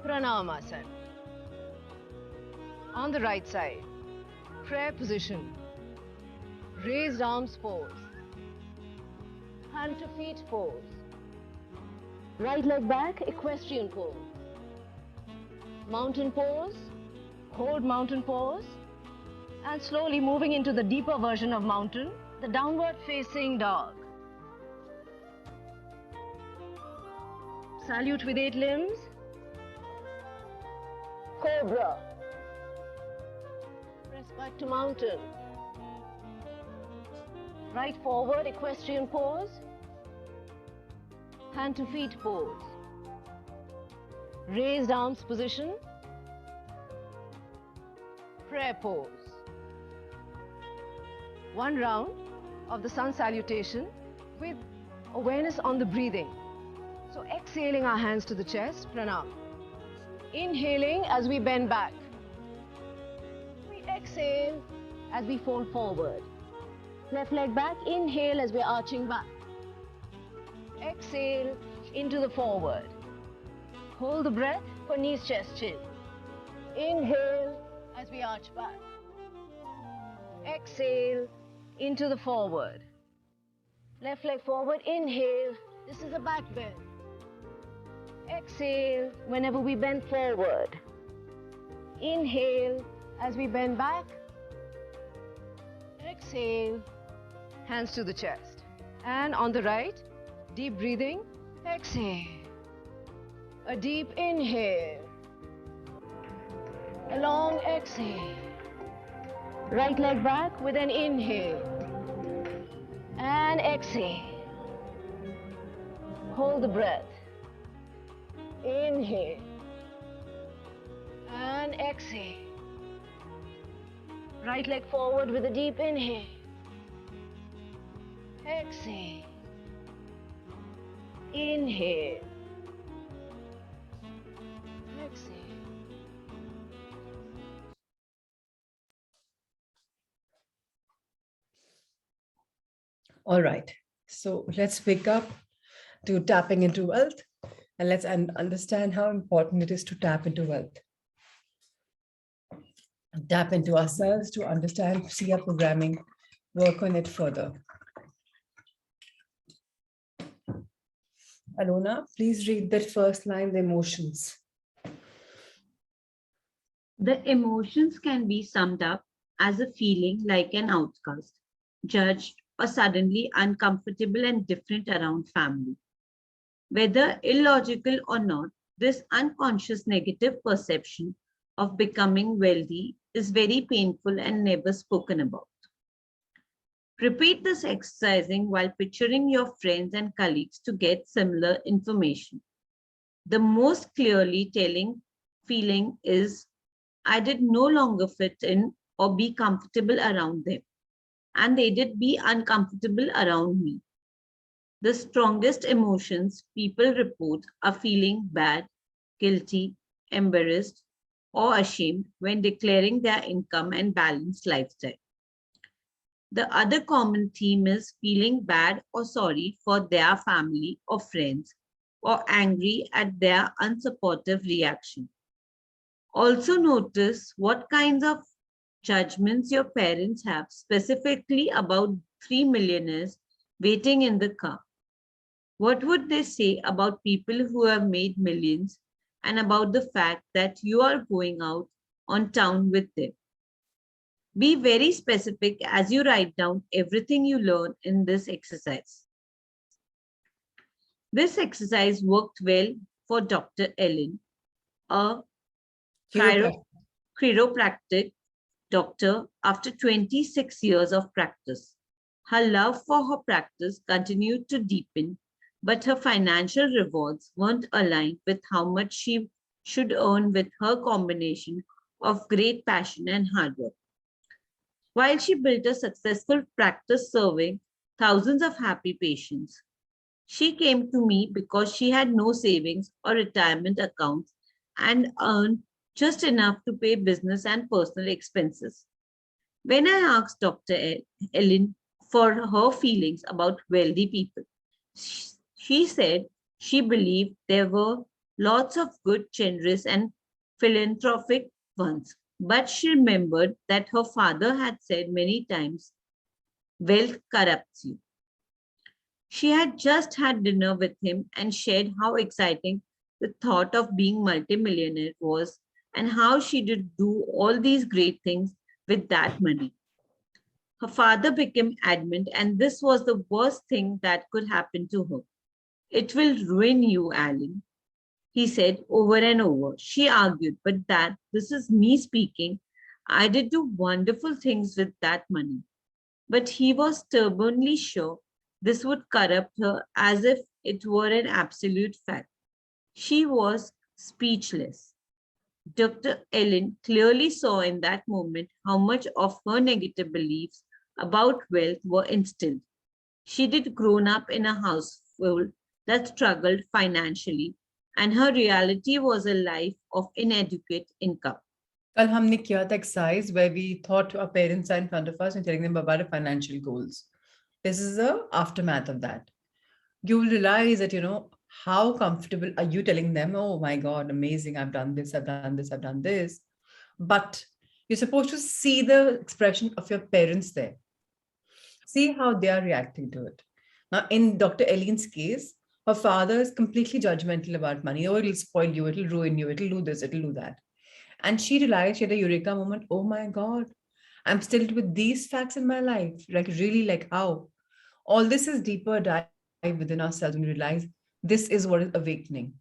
Pranamasan. On the right side, prayer position, raised arms pose, hand to feet pose, right leg back, equestrian pose, mountain pose, hold mountain pose, and slowly moving into the deeper version of mountain, the downward facing dog. Salute with 8 limbs, cobra, press back to mountain, right forward equestrian pose, hand to feet pose, raised arms position, prayer pose. One round of the sun salutation with awareness on the breathing. So exhaling our hands to the chest, pranam. Inhaling as we bend back. We exhale as we fold forward. Left leg back, inhale as we're arching back. Exhale into the forward. Hold the breath for knees, chest, chin. Inhale as we arch back. Exhale into the forward. Left leg forward, inhale. This is a back bend. Exhale whenever we bend forward. Inhale as we bend back. Exhale, hands to the chest. And on the right, deep breathing. Exhale. A deep inhale. A long exhale. Right leg back with an inhale. And exhale. Hold the breath. Inhale. And exhale. Right leg forward with a deep inhale. Exhale. Inhale. Exhale. All right. So let's wake up to tapping into wealth, and let's understand how important it is to tap into wealth. Tap into ourselves to understand, see our programming, work on it further. Alona, please read that first line, the emotions. The emotions can be summed up as a feeling like an outcast, judged, or suddenly uncomfortable and different around family. Whether illogical or not, this unconscious negative perception of becoming wealthy is very painful and never spoken about. Repeat this exercising while picturing your friends and colleagues to get similar information. The most clearly telling feeling is, I did no longer fit in or be comfortable around them, and they did be uncomfortable around me. The strongest emotions people report are feeling bad, guilty, embarrassed, or ashamed when declaring their income and balanced lifestyle. The other common theme is feeling bad or sorry for their family or friends, or angry at their unsupportive reaction. Also notice what kinds of judgments your parents have specifically about 3 millionaires waiting in the car. What would they say about people who have made millions and about the fact that you are going out on town with them? Be very specific as you write down everything you learn in this exercise. This exercise worked well for Dr. Ellen, a chiropractic doctor after 26 years of practice. Her love for her practice continued to deepen, but her financial rewards weren't aligned with how much she should earn with her combination of great passion and hard work. While she built a successful practice serving thousands of happy patients, she came to me because she had no savings or retirement accounts and earned just enough to pay business and personal expenses. When I asked Dr. Ellen for her feelings about wealthy people, she said she believed there were lots of good, generous, and philanthropic ones. But she remembered that her father had said many times, wealth corrupts you. She had just had dinner with him and shared how exciting the thought of being multimillionaire was and how she did do all these great things with that money. Her father became adamant, and this was the worst thing that could happen to her. It will ruin you, Alan, he said over and over. She argued, but that this is me speaking. I did do wonderful things with that money. But he was stubbornly sure this would corrupt her as if it were an absolute fact. She was speechless. Dr. Ellen clearly saw in that moment how much of her negative beliefs about wealth were instilled. She did grown up in a household that struggled financially, and her reality was a life of inadequate income. कल हमने किया था exercise where we thought our parents are in front of us and telling them about our financial goals. This is the aftermath of that. You will realize that, how comfortable are you telling them, oh my God, amazing, I've done this, I've done this, I've done this. But you're supposed to see the expression of your parents there. See how they are reacting to it. Now, in Dr. Ellen's case, her father is completely judgmental about money. Oh, it'll spoil you, it'll ruin you, it'll do this, it'll do that. And she realized, she had a eureka moment, oh my God, I'm still with these facts in my life. Like, really, like how? All this is deeper dive within ourselves and realize this is what is awakening.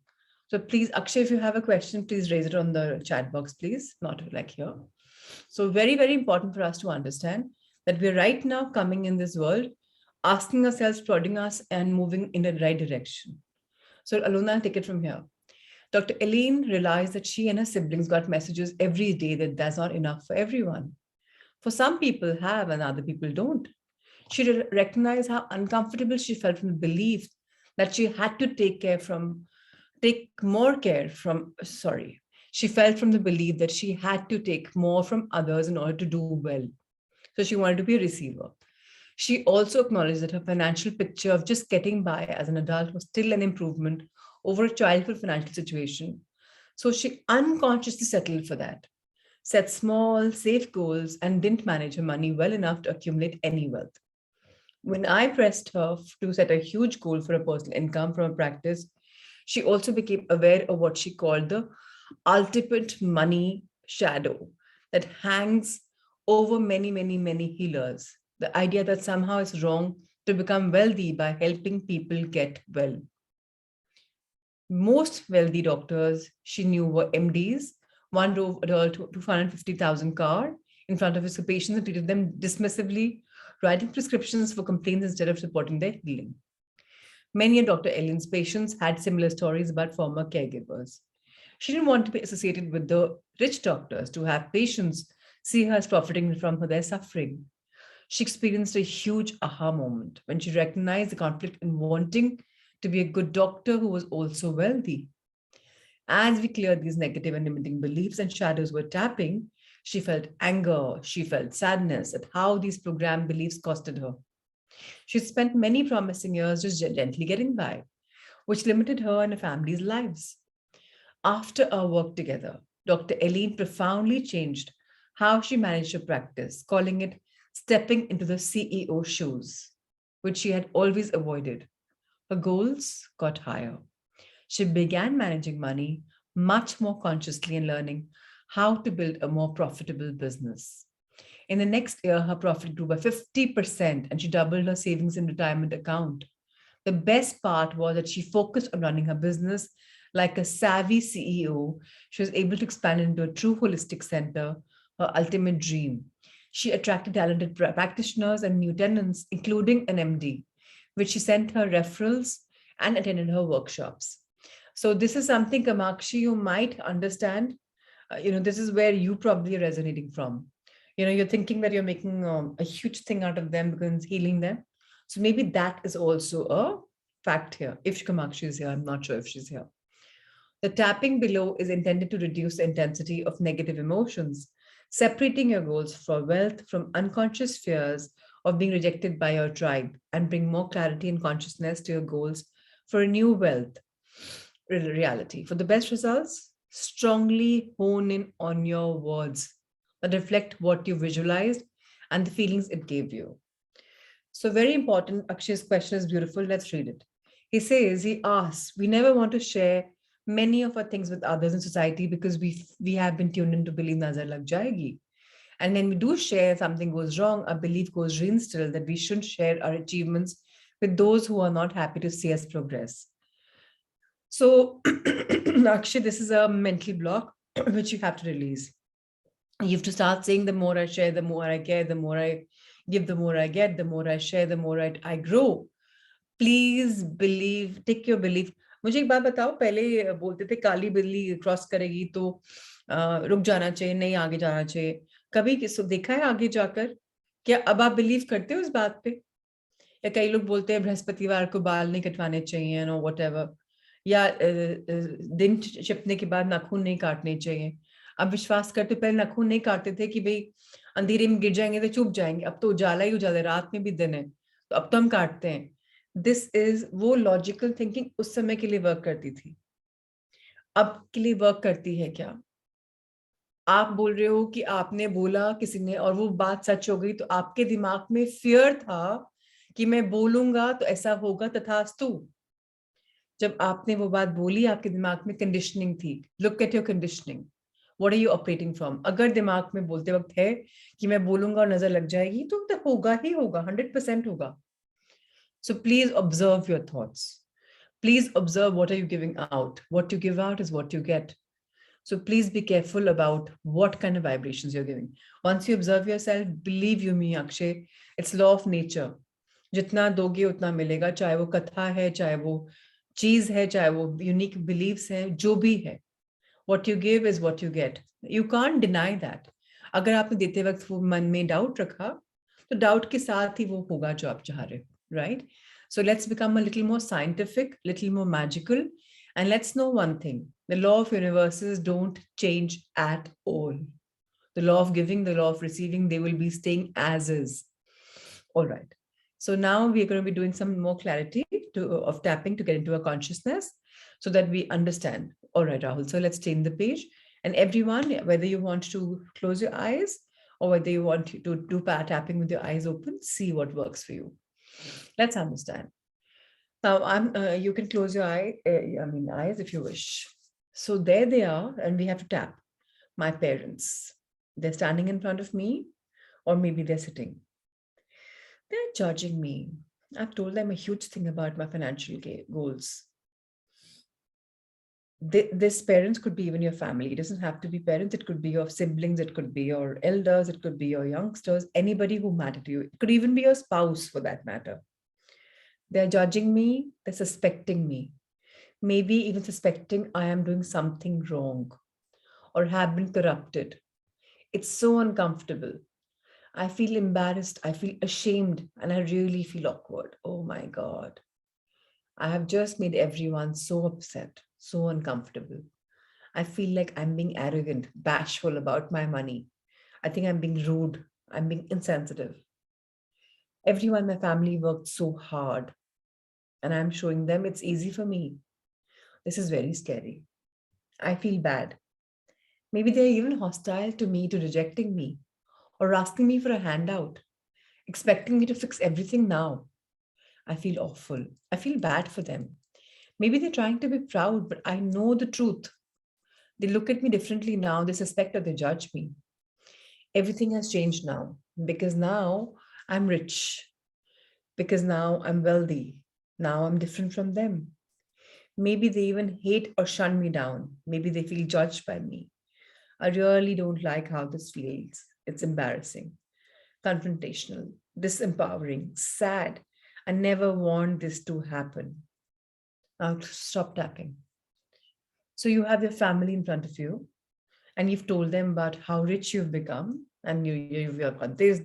So please, Akshay, if you have a question, please raise it on the chat box, please, not like here. So very, very important for us to understand that we're right now coming in this world, asking ourselves, prodding us, and moving in the right direction. So Alona, I'll take it from here. Dr. Ellen realized that she and her siblings got messages every day that that's not enough for everyone. For some people have and other people don't. She recognized how uncomfortable she felt from the belief that she had to she felt from the belief that she had to take more from others in order to do well. So she wanted to be a receiver. She also acknowledged that her financial picture of just getting by as an adult was still an improvement over a childhood financial situation. So she unconsciously settled for that, set small, safe goals, and didn't manage her money well enough to accumulate any wealth. When I pressed her to set a huge goal for a personal income from a practice, she also became aware of what she called the ultimate money shadow that hangs over many, many, many healers. The idea that somehow it's wrong to become wealthy by helping people get well. Most wealthy doctors she knew were MDs. One drove a $250,000 car in front of his patients and treated them dismissively, writing prescriptions for complaints instead of supporting their healing. Many of Dr. Ellen's patients had similar stories about former caregivers. She didn't want to be associated with the rich doctors, to have patients see her as profiting from their suffering. She experienced a huge aha moment when she recognized the conflict in wanting to be a good doctor who was also wealthy. As we cleared these negative and limiting beliefs and shadows were tapping, she felt anger, she felt sadness at how these programmed beliefs costed her. She spent many promising years just gently getting by, which limited her and her family's lives. After our work together, Dr. Ellen profoundly changed how she managed her practice, calling it stepping into the CEO shoes, which she had always avoided. Her goals got higher. She began managing money much more consciously and learning how to build a more profitable business. In the next year, her profit grew by 50% and she doubled her savings and retirement account. The best part was that she focused on running her business like a savvy CEO. She was able to expand into a true holistic center, her ultimate dream. She attracted talented practitioners and new tenants, including an MD, which she sent her referrals and attended her workshops. So this is something, Kamakshi, you might understand. This is where you probably are resonating from. You're thinking that you're making a huge thing out of them because it's healing them. So maybe that is also a fact here. If Kamakshi is here, I'm not sure if she's here. The tapping below is intended to reduce the intensity of negative emotions, separating your goals for wealth from unconscious fears of being rejected by your tribe, and bring more clarity and consciousness to your goals for a new wealth reality. For the best results, strongly hone in on your words that reflect what you visualized and the feelings it gave you. So very important, Akshay's question is beautiful. Let's read it. He asks, we never want to share many of our things with others in society because we have been tuned in to believe nazar lag jayegi. And when we do share, something goes wrong, our belief goes reinstilled that we shouldn't share our achievements with those who are not happy to see us progress. So Akshay, this is a mental block which you have to release. You have to start saying, the more I share, the more I get, the more I give, the more I get, the more I share, the more I grow. Please believe, take your belief. मुझे एक बात बताओ, पहले बोलते थे काली बिल्ली cross करेगी तो रुक जाना चाहिए, नहीं आगे जाना चाहिए। कभी किसी देखा है आगे जाकर? क्या अब आप बिलीव करते हो इस बात पे? या कई लोग बोलते हैं बृहस्पतिवार को बाल नहीं कटवाने चाहिए, नो वट एवर, या दिन छिपने के बाद नाखून नहीं काटने चाहिए। अब विश्वास करते, पहले नाखून नहीं काटते थे कि भाई अंधेरे में गिर जाएंगे तो चुप जाएंगे, अब तो उजाला ही उजाला, रात में भी दिन है, तो अब तो हम काटते हैं। दिस इज वो लॉजिकल थिंकिंग उस समय के लिए वर्क करती थी, अब के लिए वर्क करती है क्या? आप बोल रहे हो कि आपने बोला किसी ने और वो बात सच हो गई, तो आपके दिमाग में फियर था कि मैं बोलूंगा तो ऐसा होगा, तथास्तु। जब आपने वो बात बोली, आपके दिमाग में कंडीशनिंग थी। Look at your conditioning, what are you operating from? अगर दिमाग में बोलते वक्त है कि मैं बोलूंगा और नजर लग जाएगी, तो होगा ही होगा, 100% होगा। So please observe your thoughts, please observe what are you giving out. What you give out is what you get. So please be careful about what kind of vibrations you're giving. Once you observe yourself, believe you me, Akshay, it's law of nature. जितना दोगे उतना मिलेगा, चाहे वो कथा है, चाहे वो चीज है, चाहे वो यूनिक बिलीव्स है, जो भी है। What you give is what you get. You can't deny that. अगर आपने देते वक्त वो मन में डाउट रखा, तो डाउट के साथ ही वो होगा जो आप चाह रहे हो, right? So let's become a little more scientific, little more magical, and let's know one thing: the law of universes don't change at all. The law of giving, the law of receiving, they will be staying as is. All right. So now we're going to be doing some more clarity of tapping to get into our consciousness so that we understand. All right, Rahul. So let's change the page. And everyone, whether you want to close your eyes or whether you want to do tapping with your eyes open, see what works for you. Let's understand. Now, you can close your eyes if you wish. So there they are, and we have to tap. My parents. They're standing in front of me, or maybe they're sitting. They're judging me. I've told them a huge thing about my financial goals. This parents could be even your family. It doesn't have to be parents. It could be your siblings. It could be your elders. It could be your youngsters. Anybody who matter to you. It could even be your spouse, for that matter. They're judging me. They're suspecting me. Maybe even suspecting I am doing something wrong or have been corrupted. It's so uncomfortable. I feel embarrassed. I feel ashamed, and I really feel awkward. Oh my God. I have just made everyone so upset, so uncomfortable. I feel like I'm being arrogant, bashful about my money. I think I'm being rude. I'm being insensitive. Everyone in my family worked so hard, and I'm showing them it's easy for me. This is very scary. I feel bad. Maybe they're even hostile to me, to rejecting me, or asking me for a handout, expecting me to fix everything now. I feel awful. I feel bad for them. Maybe they're trying to be proud, but I know the truth. They look at me differently now. They suspect or they judge me. Everything has changed now because now I'm rich, because now I'm wealthy. Now I'm different from them. Maybe they even hate or shun me down. Maybe they feel judged by me. I really don't like how this feels. It's embarrassing, confrontational, disempowering, sad. I never want this to happen. Now stop tapping. So you have your family in front of you, and you've told them about how rich you've become, and you've got this,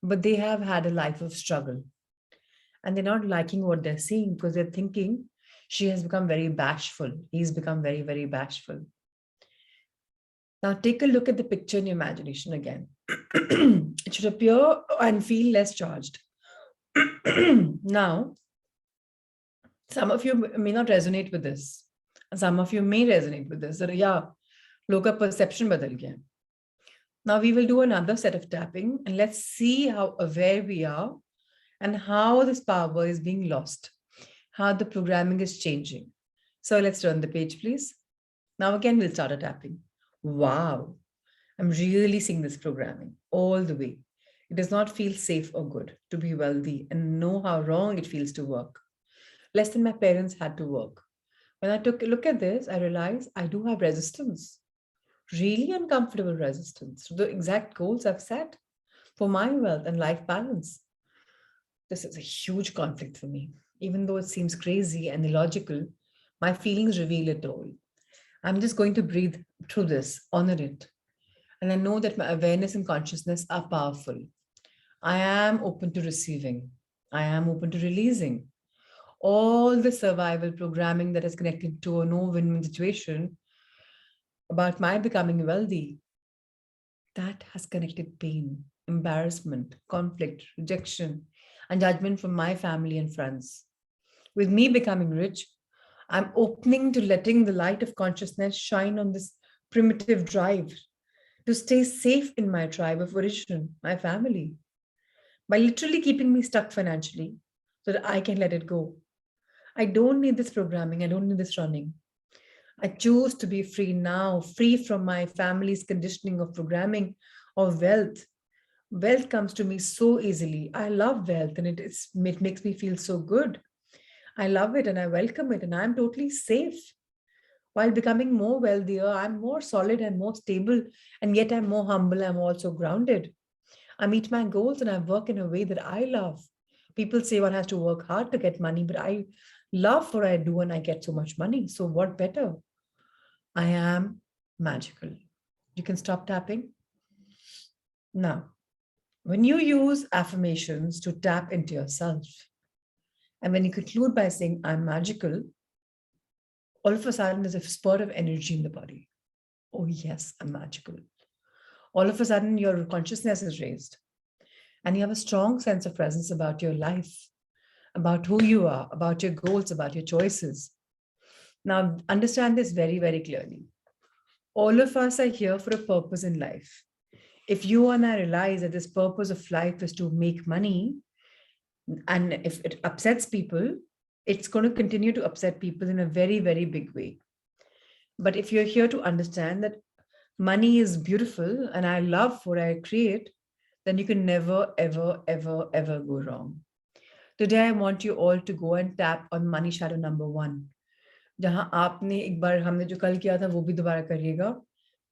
but they have had a life of struggle. And they're not liking what they're seeing because they're thinking she has become very bashful. He's become very, very bashful. Now take a look at the picture in your imagination again. It should appear and feel less charged. Now, some of you may not resonate with this. Some of you may resonate with this. That, yeah, loka perception badal gaya. Now we will do another set of tapping, and let's see how aware we are and how this power is being lost, how the programming is changing. So let's turn the page, please. Now again, we'll start a tapping. Wow, I'm really seeing this programming all the way. It does not feel safe or good to be wealthy and know how wrong it feels to work. Less than my parents had to work. When I took a look at this, I realized I do have resistance, really uncomfortable resistance to the exact goals I've set for my wealth and life balance. This is a huge conflict for me. Even though it seems crazy and illogical, my feelings reveal it all. I'm just going to breathe through this, honor it. And I know that my awareness and consciousness are powerful. I am open to receiving. I am open to releasing. All the survival programming that is connected to a no win-win situation about my becoming wealthy, that has connected pain, embarrassment, conflict, rejection, and judgment from my family and friends. With me becoming rich, I'm opening to letting the light of consciousness shine on this primitive drive to stay safe in my tribe of origin, my family, by literally keeping me stuck financially so that I can let it go. I don't need this programming, I don't need this running. I choose to be free now, free from my family's conditioning of programming of wealth. Wealth comes to me so easily. I love wealth and it makes me feel so good. I love it and I welcome it and I'm totally safe. While becoming more wealthier, I'm more solid and more stable, and yet I'm more humble. I'm also grounded. I meet my goals and I work in a way that I love. People say one has to work hard to get money, but I love what I do and I get so much money. So, what better? I am magical. You can stop tapping. Now, when you use affirmations to tap into yourself, and when you conclude by saying, I'm magical, all of a sudden there's a spurt of energy in the body. Oh, yes, I'm magical. All of a sudden, your consciousness is raised, and you have a strong sense of presence about your life, about who you are, about your goals, about your choices. Now, understand this very, very clearly. All of us are here for a purpose in life. If you and I realize that this purpose of life is to make money, and if it upsets people, it's going to continue to upset people in a very, very big way. But if you're here to understand that money is beautiful and I love what I create, then you can never, ever, ever, ever go wrong. Today, I want you all to go and tap on money shadow number 1. जहां आपने एक बार हमने जो कल किया था वो भी दोबारा करिएगा.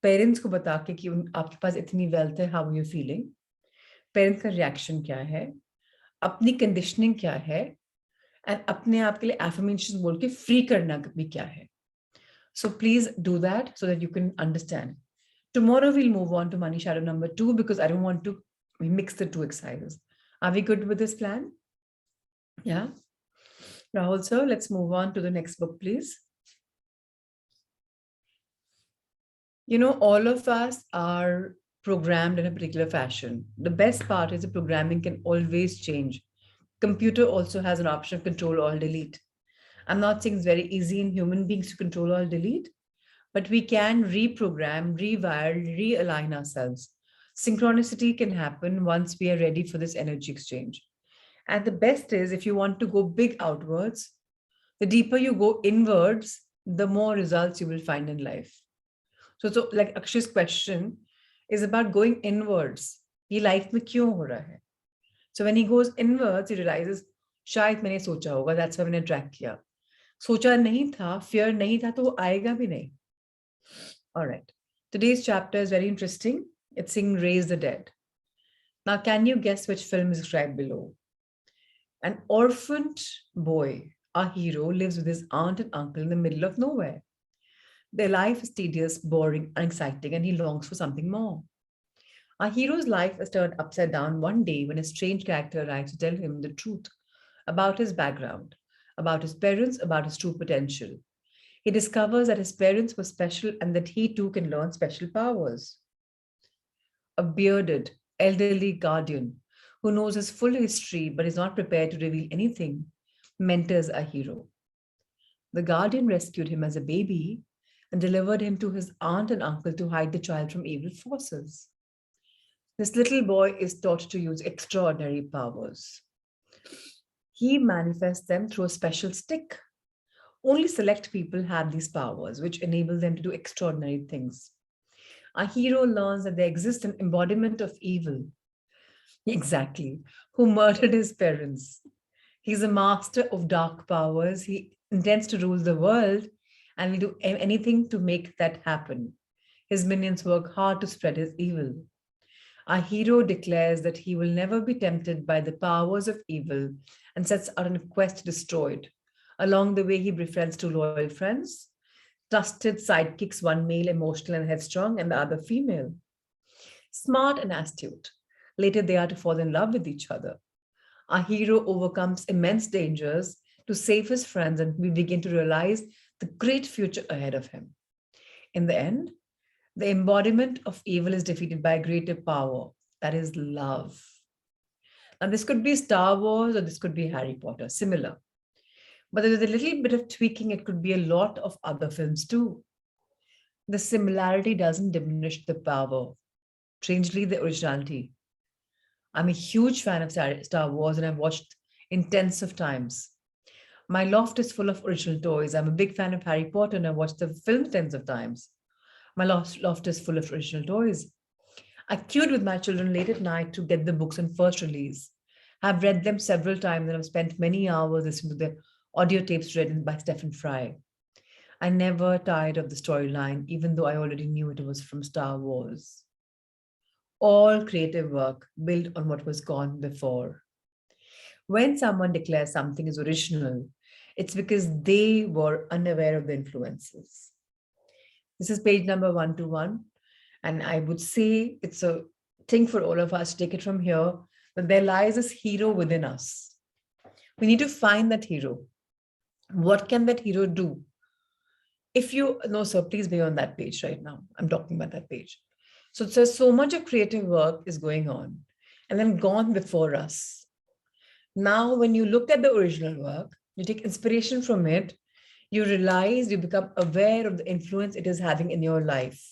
पेरेंट्स को बता के कि आपके पास इतनी वेल्थ है, हाउ यू फीलिंग, पेरेंट्स का रिएक्शन क्या है, अपनी कंडीशनिंग क्या है, एंड अपने आप के लिए एफर्मेशंस बोल के फ्री करना भी क्या है. So please do that so that you can understand. Tomorrow we'll move on to money shadow number 2 because I don't want to mix the two exercises. Are we good with this plan? Yeah. Rahul sir, let's move on to the next book, please. You know, all of us are programmed in a particular fashion. The best part is the programming can always change. Computer also has an option of control alt delete. I'm not saying it's very easy in human beings to control alt delete, but we can reprogram, rewire, realign ourselves. Synchronicity can happen once we are ready for this energy exchange. And the best is if you want to go big outwards, the deeper you go inwards, the more results you will find in life. So like Akshay's question is about going inwards. Ye life mein kyun ho raha hai? So when he goes inwards, he realizes, शायद मैंने सोचा होगा, that's why मैंने track किया. सोचा नहीं था, fear नहीं था, तो वो आएगा भी नहीं. All right. Today's chapter is very interesting. It's saying Raise the Dead. Now, can you guess which film is described below? An orphaned boy, our hero, lives with his aunt and uncle in the middle of nowhere. Their life is tedious, boring, unexciting, and he longs for something more. Our hero's life is turned upside down one day when a strange character arrives to tell him the truth about his background, about his parents, about his true potential. He discovers that his parents were special and that he too can learn special powers. A bearded, elderly guardian who knows his full history but is not prepared to reveal anything mentors a hero. The guardian rescued him as a baby and delivered him to his aunt and uncle to hide the child from evil forces. This little boy is taught to use extraordinary powers. He manifests them through a special stick. Only select people have these powers, which enable them to do extraordinary things. Our hero learns that there exists an embodiment of evil, exactly, who murdered his parents. He's a master of dark powers. He intends to rule the world and will do anything to make that happen. His minions work hard to spread his evil. Our hero declares that he will never be tempted by the powers of evil and sets out on a quest to destroy it. Along the way, he befriends two loyal friends, trusted sidekicks, one male, emotional and headstrong, and the other female. Smart and astute. Later, they are to fall in love with each other. Our hero overcomes immense dangers to save his friends, and we begin to realize the great future ahead of him. In the end, the embodiment of evil is defeated by a greater power, that is love. Now, this could be Star Wars or this could be Harry Potter, similar. But with a little bit of tweaking, it could be a lot of other films too. The similarity doesn't diminish the power, strangely, the originality. I'm a huge fan of Star Wars and I've watched in tens of times. My loft is full of original toys. I'm a big fan of Harry Potter and I've watched the film tens of times. My loft is full of original toys. I queued with my children late at night to get the books on first release. I've read them several times and I've spent many hours listening to the audio tapes written by Stephen Fry. I never tired of the storyline, even though I already knew it was from Star Wars. All creative work built on what was gone before. When someone declares something is original, it's because they were unaware of the influences. This is page number 121. And I would say it's a thing for all of us to take it from here, that there lies this hero within us. We need to find that hero. What can that hero do? If you, no, sir, please be on that page right now. I'm talking about that page. So it says so much of creative work is going on and then gone before us. Now, when you look at the original work, you take inspiration from it, you realize, you become aware of the influence it is having in your life.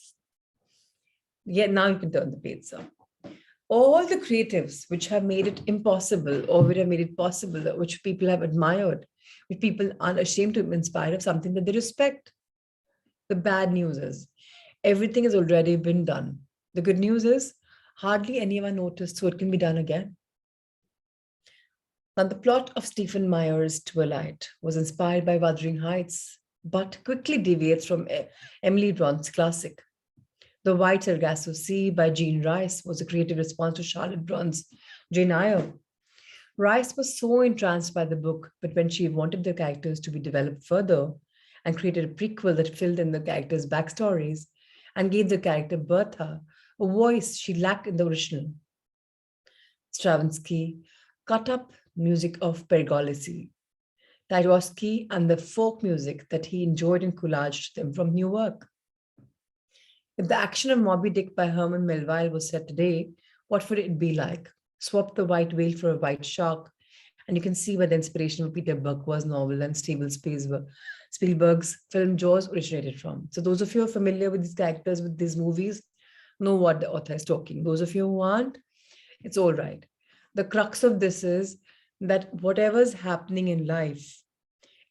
Yeah, now you can turn the page, sir. All the creatives which have made it impossible or which have made it possible, which people have admired, which people aren't ashamed to be inspired of, something that they respect. The bad news is everything has already been done. The good news is hardly anyone noticed, so it can be done again. Now, the plot of Stephen Meyer's Twilight was inspired by Wuthering Heights, but quickly deviates from Emily Bronte's classic. The White Sargasso Sea by Jean Rice was a creative response to Charlotte Bronte's Jane Eyre. Rice was so entranced by the book, but when she wanted the characters to be developed further and created a prequel that filled in the characters' backstories and gave the character Bertha a voice she lacked in the original. Stravinsky cut up music of Pergolesi, Tchaikovsky, and the folk music that he enjoyed and collaged them from new work. If the action of Moby Dick by Herman Melville was set today, what would it be like? Swap the white whale for a white shark, and you can see where the inspiration of Peter Buckworth's novel and Steven Spielberg's film Jaws originated from. So those of you who are familiar with these characters, with these movies, know what the author is talking. Those of you who aren't, it's all right. The crux of this is that whatever's happening in life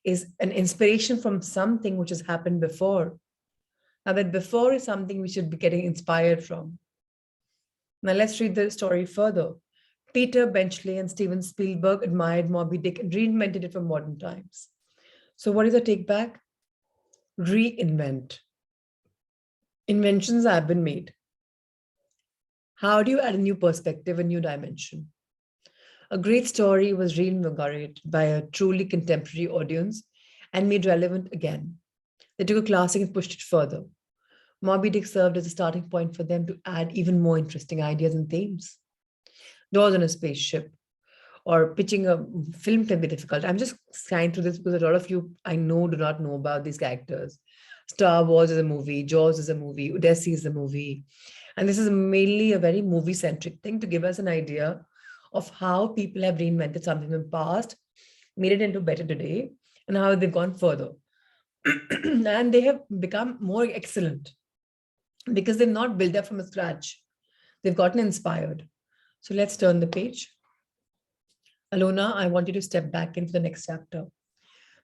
is an inspiration from something which has happened before. Now, that before is something we should be getting inspired from. Now, let's read the story further. Peter Benchley and Steven Spielberg admired Moby Dick and reinvented it for modern times. So what is the take back? Reinvent. Inventions have been made. How do you add a new perspective, a new dimension? A great story was reinvigorated by a truly contemporary audience and made relevant again. They took a classic and pushed it further. Moby Dick served as a starting point for them to add even more interesting ideas and themes. Jaws on a spaceship or pitching a film can be difficult. I'm just saying through this because a lot of you I know do not know about these characters. Star Wars is a movie, Jaws is a movie, Odyssey is a movie. And this is mainly a very movie-centric thing to give us an idea of how people have reinvented something in the past, made it into better today, and how they've gone further. And they have become more excellent because they've not built up from scratch. They've gotten inspired. So let's turn the page. Alona, I want you to step back into the next chapter.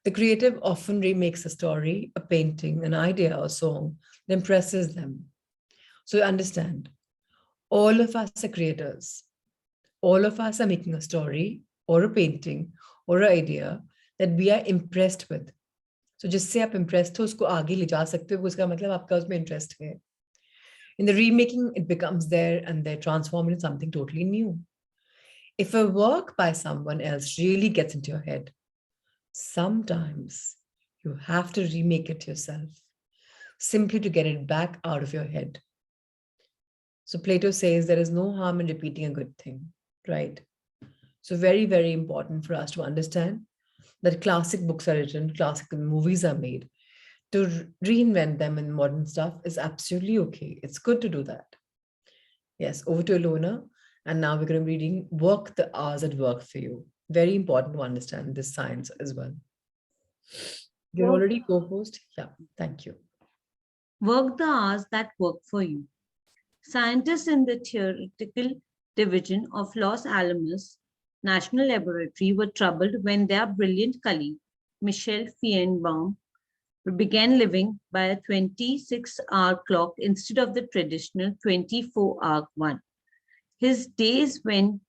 The creative often remakes a story, a painting, an idea, a song that impresses them. So you understand, all of us are creators. All of us are making a story or a painting or an idea that we are impressed with. So जिससे आप impressed हो उसको आगे ले जा सकते हो, उसका मतलब आपका उसमें interest है. In the remaking, it becomes there and they're transformed into something totally new. If a work by someone else really gets into your head, sometimes you have to remake it yourself, simply to get it back out of your head. So Plato says there is no harm in repeating a good thing, right? So very, very important for us to understand that classic books are written, classic movies are made. To reinvent them in modern stuff is absolutely okay. It's good to do that. Yes, over to Ilona. And now we're going to be reading Work the Hours That Work for You. Very important to understand this science as well. You're Work- already co-host? Yeah, thank you. Work the hours that work for you. Scientists in the theoretical division of Los Alamos National Laboratory were troubled when their brilliant colleague, Michel Feinbaum, began living by a 26-hour clock instead of the traditional 24-hour one. His days went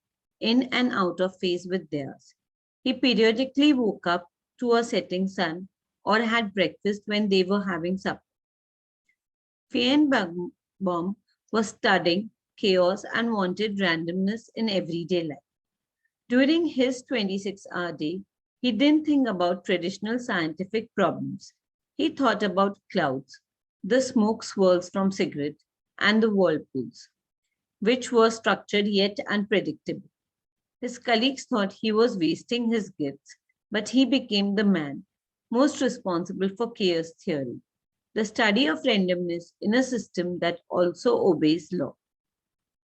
in and out of phase with theirs. He periodically woke up to a setting sun or had breakfast when they were having supper. Feinbaum was studying chaos and wanted randomness in everyday life. During his 26-hour day, he didn't think about traditional scientific problems. He thought about clouds, the smoke swirls from cigarettes, and the whirlpools, which were structured yet unpredictable. His colleagues thought he was wasting his gifts, but he became the man most responsible for chaos theory, the study of randomness in a system that also obeys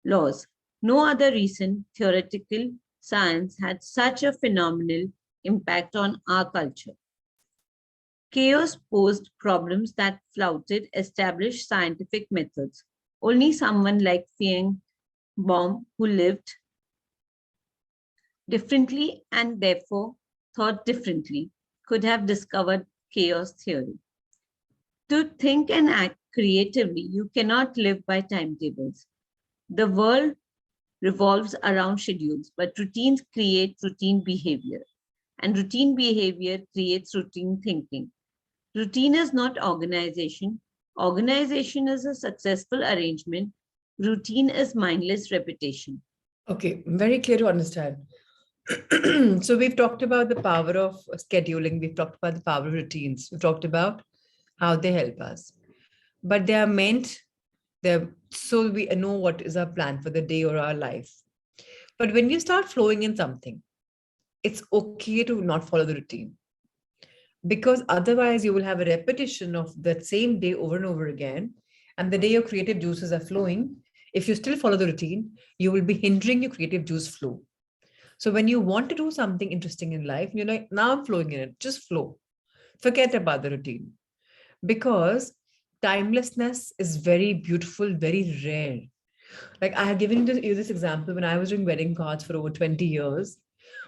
laws. No other recent theoretical science had such a phenomenal impact on our culture. Chaos posed problems that flouted established scientific methods. Only someone like Feinbaum, who lived differently and therefore thought differently, could have discovered chaos theory. To think and act creatively, you cannot live by timetables. The world revolves around schedules, but routines create routine behavior, and routine behavior creates routine thinking. Routine is not organization. Organization is a successful arrangement. Routine is mindless repetition. Okay, very clear to understand. So we've talked about the power of scheduling. We've talked about the power of routines. We've talked about how they help us. But they are meant, they're so we know what is our plan for the day or our life. But when you start flowing in something, it's okay to not follow the routine. Because otherwise you will have a repetition of that same day over and over again. And the day your creative juices are flowing, if you still follow the routine, you will be hindering your creative juice flow. So when you want to do something interesting in life, you're like, now I'm flowing in it, just flow. Forget about the routine. Because timelessness is very beautiful, very rare. Like I have given you this example when I was doing wedding cards for over 20 years.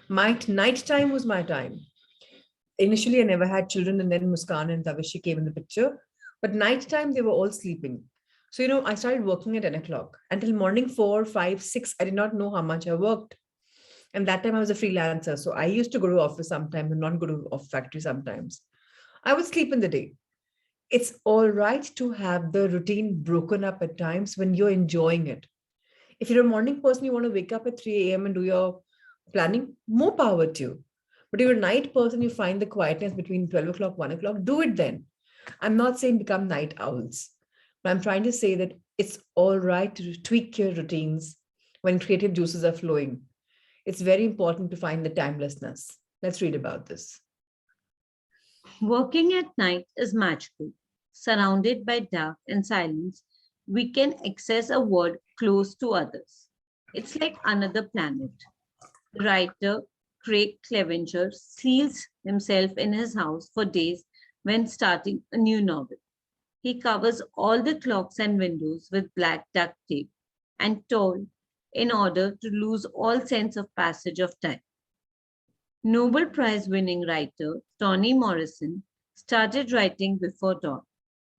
My night time was my time. Initially, I never had children, and then Muskan and Tavishi came in the picture. But nighttime, they were all sleeping. So, I started working at 10 o'clock until morning 4, 5, 6. I did not know how much I worked. And that time I was a freelancer. So I used to go to office sometimes and not go to off factory sometimes. I would sleep in the day. It's all right to have the routine broken up at times when you're enjoying it. If you're a morning person, you want to wake up at 3 a.m. and do your planning, more power to you. But if you're a night person, you find the quietness between 12 o'clock, 1 o'clock, do it then. I'm not saying become night owls, but I'm trying to say that it's all right to tweak your routines when creative juices are flowing. It's very important to find the timelessness. Let's read about this. Working at night is magical. Surrounded by dark and silence, we can access a world close to others. It's like another planet. The writer Craig Clevenger seals himself in his house for days when starting a new novel. He covers all the clocks and windows with black duct tape and told in order to lose all sense of passage of time. Nobel Prize winning writer Toni Morrison started writing before dawn,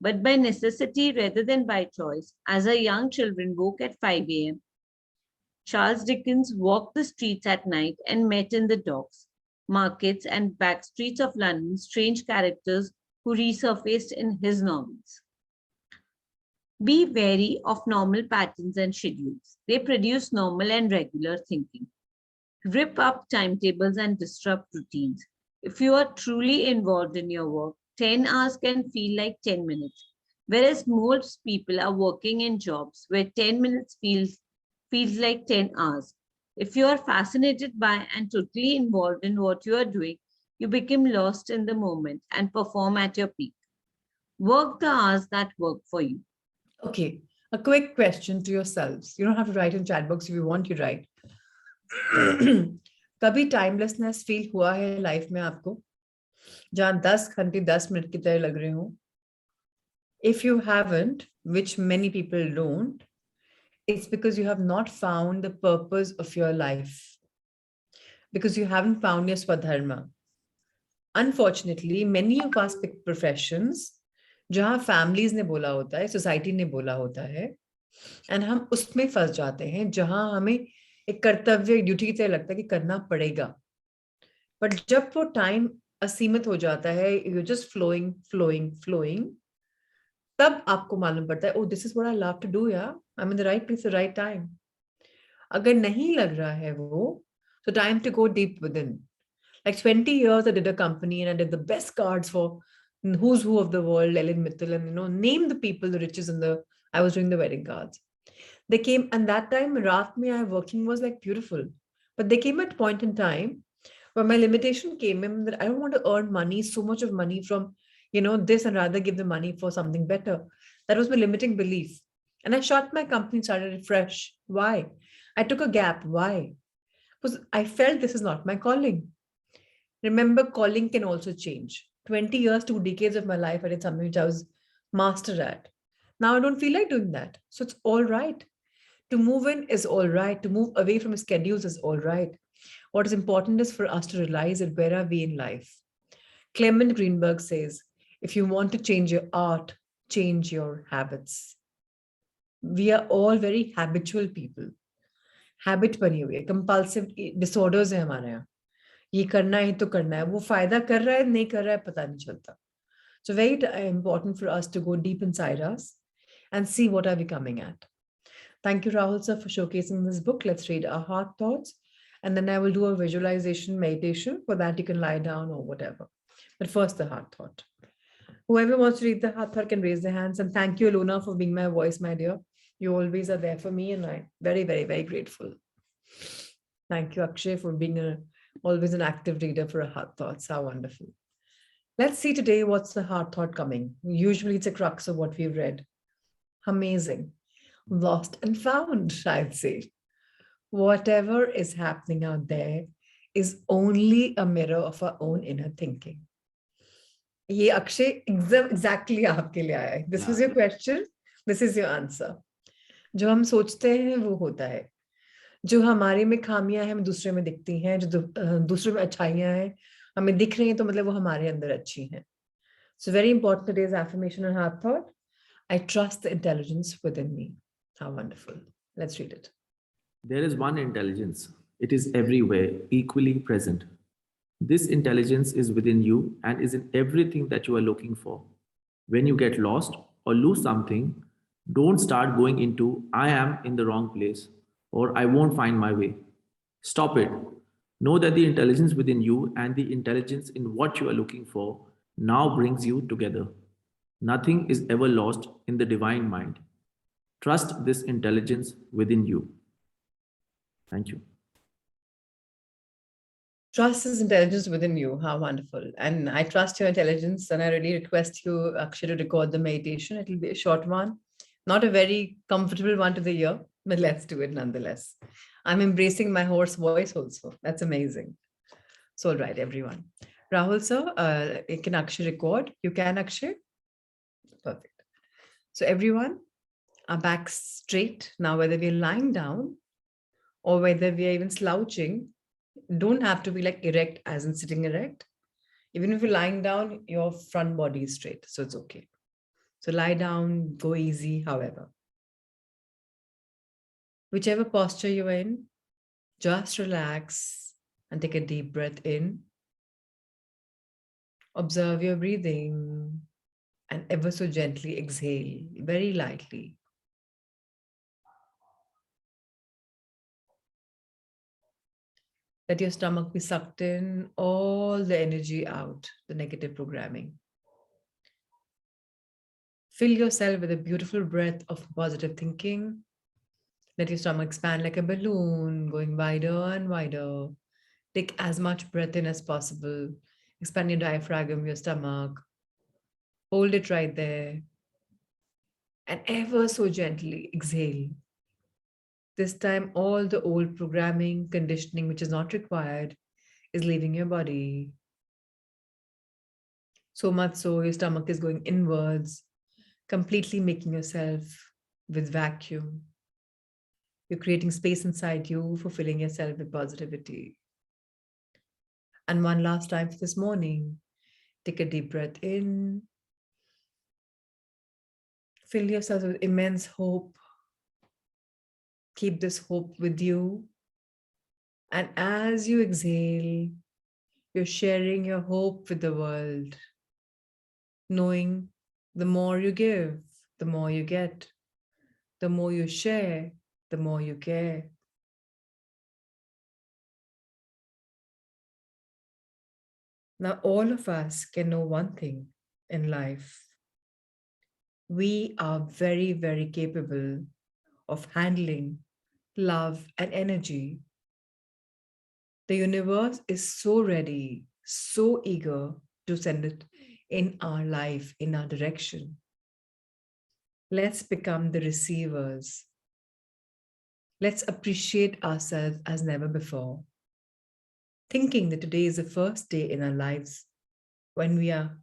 but by necessity rather than by choice, as her young children woke at 5 a.m. Charles Dickens walked the streets at night and met in the docks, markets, and back streets of London strange characters who resurfaced in his novels. Be wary of normal patterns and schedules. They produce normal and regular thinking. Rip up timetables and disrupt routines. If you are truly involved in your work, 10 hours can feel like 10 minutes, whereas most people are working in jobs where 10 minutes feels like 10 hours. If you are fascinated by and totally involved in what you are doing, you become lost in the moment and perform at your peak. Work the hours that work for you. Okay, a quick question to yourselves. You don't have to write in chat box if you want to write. कभी timelessness feel हुआ है life में आपको जहां 10 घंटे 10 minute की तरह लग रहे हो? If you haven't, which many people don't, it's because you have not found the purpose of your life, because you haven't found your swadharma. Unfortunately, many of us pick professions जहां families ने बोला होता है, society ने बोला होता है, and हम उसमें फंस जाते हैं जहां हमें एक कर्तव्य ड्यूटी की तरह लगता है कि करना पड़ेगा. बट जब वो टाइम असीमित हो जाता है, you just flowing flowing flowing, तब आपको मालूम पड़ता है, oh this is what I love to do, यार I am in the right place the right time. अगर नहीं लग रहा है वो, so time to go deep within. Like 20 years I did a company and I did the best cards for who's who of the world, Ellen Mitchell, and name the people, the riches, and I was doing the wedding cards. They came, and that time raat mein I working was like beautiful, but they came at a point in time where my limitation came in that I don't want to earn money, so much of money from this, and rather give the money for something better. That was my limiting belief, and I shut my company and started fresh. Why? I took a gap. Why? Because I felt this is not my calling. Remember, calling can also change. 20 years, 2 decades of my life, I did something which I was master at. Now I don't feel like doing that. So it's all right. To move in is all right. To move away from schedules is all right. What is important is for us to realize that where are we in life? Clement Greenberg says, if you want to change your art, change your habits. We are all very habitual people. Habit बनी हुई है, compulsive disorders है हमारे यहाँ. ये करना है तो करना है, वो फायदा कर रहा है नहीं कर रहा है पता नहीं चलता. So very important for us to go deep inside us and see what are we coming at. Thank you, Rahul sir, for showcasing this book. Let's read our heart thoughts, and then I will do a visualization meditation. For that, you can lie down or whatever. But first, the heart thought. Whoever wants to read the heart thought can raise their hands. And thank you, Alona, for being my voice, my dear. You always are there for me, and I'm very, very, very grateful. Thank you, Akshay, for being always an active reader for a heart thoughts. How wonderful. Let's see today what's the heart thought coming. Usually it's a crux of what we've read. Amazing. Lost and found, I'd say. Whatever is happening out there is only a mirror of our own inner thinking. ये Akshay exactly आपके लिए आया है. This was your question. This is your answer. जो हम सोचते हैं वो होता है. जो हमारे में खामियां हैं, हमें दूसरे में दिखती हैं. जो दूसरे में अच्छाइयां हैं, हमें दिख रही हैं, तो मतलब वो हमारे अंदर अच्छी हैं. So very important today's affirmation and heart thought. I trust the intelligence within me. How wonderful. Let's read it. There is one intelligence. It is everywhere, equally present. This intelligence is within you and is in everything that you are looking for. When you get lost or lose something, don't start going into, I am in the wrong place or I won't find my way. Stop it. Know that the intelligence within you and the intelligence in what you are looking for now brings you together. Nothing is ever lost in the divine mind. Trust this intelligence within you. Thank you. Trust is intelligence within you. How wonderful. And I trust your intelligence, and I really request you, Akshay, to record the meditation. It will be a short one, not a very comfortable one to the ear, but let's do it nonetheless. I'm embracing my hoarse voice also. That's amazing. So, all right, everyone. Rahul sir, can Akshay record? You can, Akshay? Perfect. So everyone, our backs straight. Now, whether we're lying down or whether we are even slouching, don't have to be like erect as in sitting erect. Even if you're lying down, your front body is straight, so it's okay. So lie down, go easy, however. Whichever posture you're in, just relax and take a deep breath in. Observe your breathing. And ever so gently exhale, very lightly. Let your stomach be sucked in, all the energy out, the negative programming. Fill yourself with a beautiful breath of positive thinking. Let your stomach expand like a balloon, going wider and wider. Take as much breath in as possible. Expand your diaphragm, your stomach. Hold it right there. And ever so gently exhale. This time, all the old programming, conditioning, which is not required, is leaving your body. So much so, your stomach is going inwards, completely making yourself with vacuum. You're creating space inside you for filling yourself with positivity. And one last time for this morning, take a deep breath in. Fill yourself with immense hope. Keep this hope with you. And as you exhale, you're sharing your hope with the world, knowing the more you give, the more you get, the more you share, the more you care. Now, all of us can know one thing in life. We are very, very capable of handling love and energy. The universe is so ready, so eager to send it in our life, in our direction. Let's become the receivers. Let's appreciate ourselves as never before. Thinking that today is the first day in our lives when we are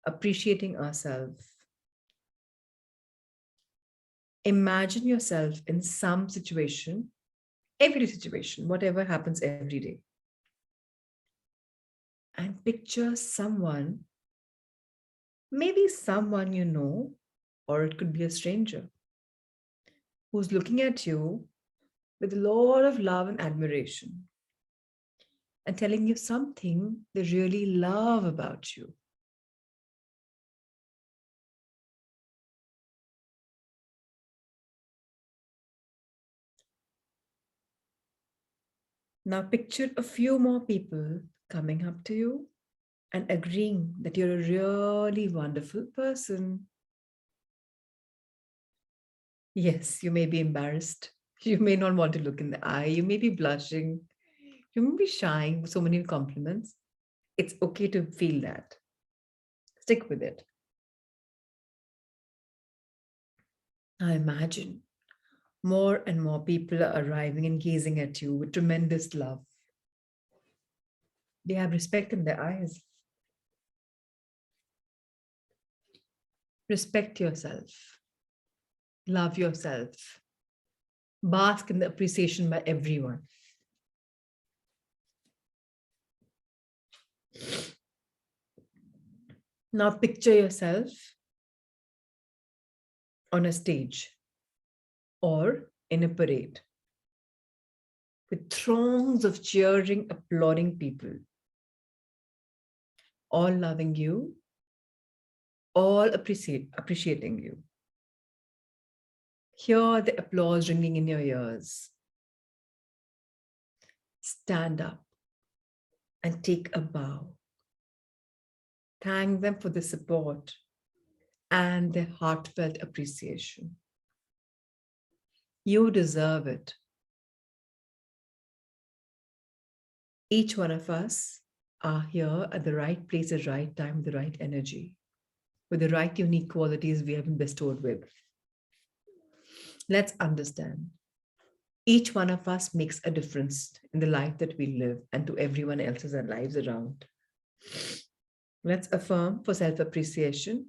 appreciating ourselves. Imagine yourself in some situation, every situation, whatever happens every day. And picture someone, maybe someone you know, or it could be a stranger, who's looking at you with a lot of love and admiration and telling you something they really love about you. Now picture a few more people coming up to you and agreeing that you're a really wonderful person. Yes, you may be embarrassed. You may not want to look in the eye. You may be blushing. You may be shying with so many compliments. It's okay to feel that. Stick with it. Now imagine more and more people are arriving and gazing at you with tremendous love. They have respect in their eyes. Respect yourself. Love yourself. Bask in the appreciation by everyone. Now picture yourself on a stage or in a parade with throngs of cheering, applauding people, all loving you, all appreciating you. Hear the applause ringing in your ears. Stand up and take a bow. Thank them for the support and their heartfelt appreciation. You deserve it. Each one of us are here at the right place at the right time, with the right energy, with the right unique qualities we have been bestowed with. Let's understand. Each one of us makes a difference in the life that we live and to everyone else's lives around. Let's affirm for self-appreciation.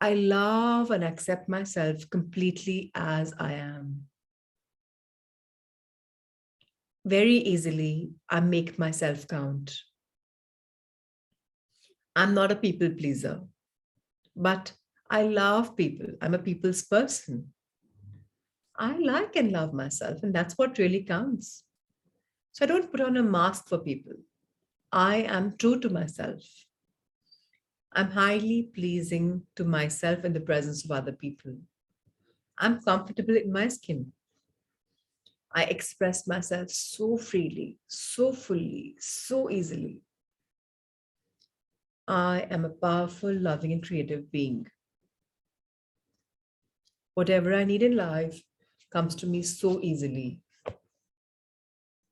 I love and accept myself completely as I am. Very easily, I make myself count. I'm not a people pleaser, but I love people. I'm a people's person. I like and love myself, and that's what really counts. So I don't put on a mask for people. I am true to myself. I'm highly pleasing to myself in the presence of other people. I'm comfortable in my skin. I express myself so freely, so fully, so easily. I am a powerful, loving, and creative being. Whatever I need in life comes to me so easily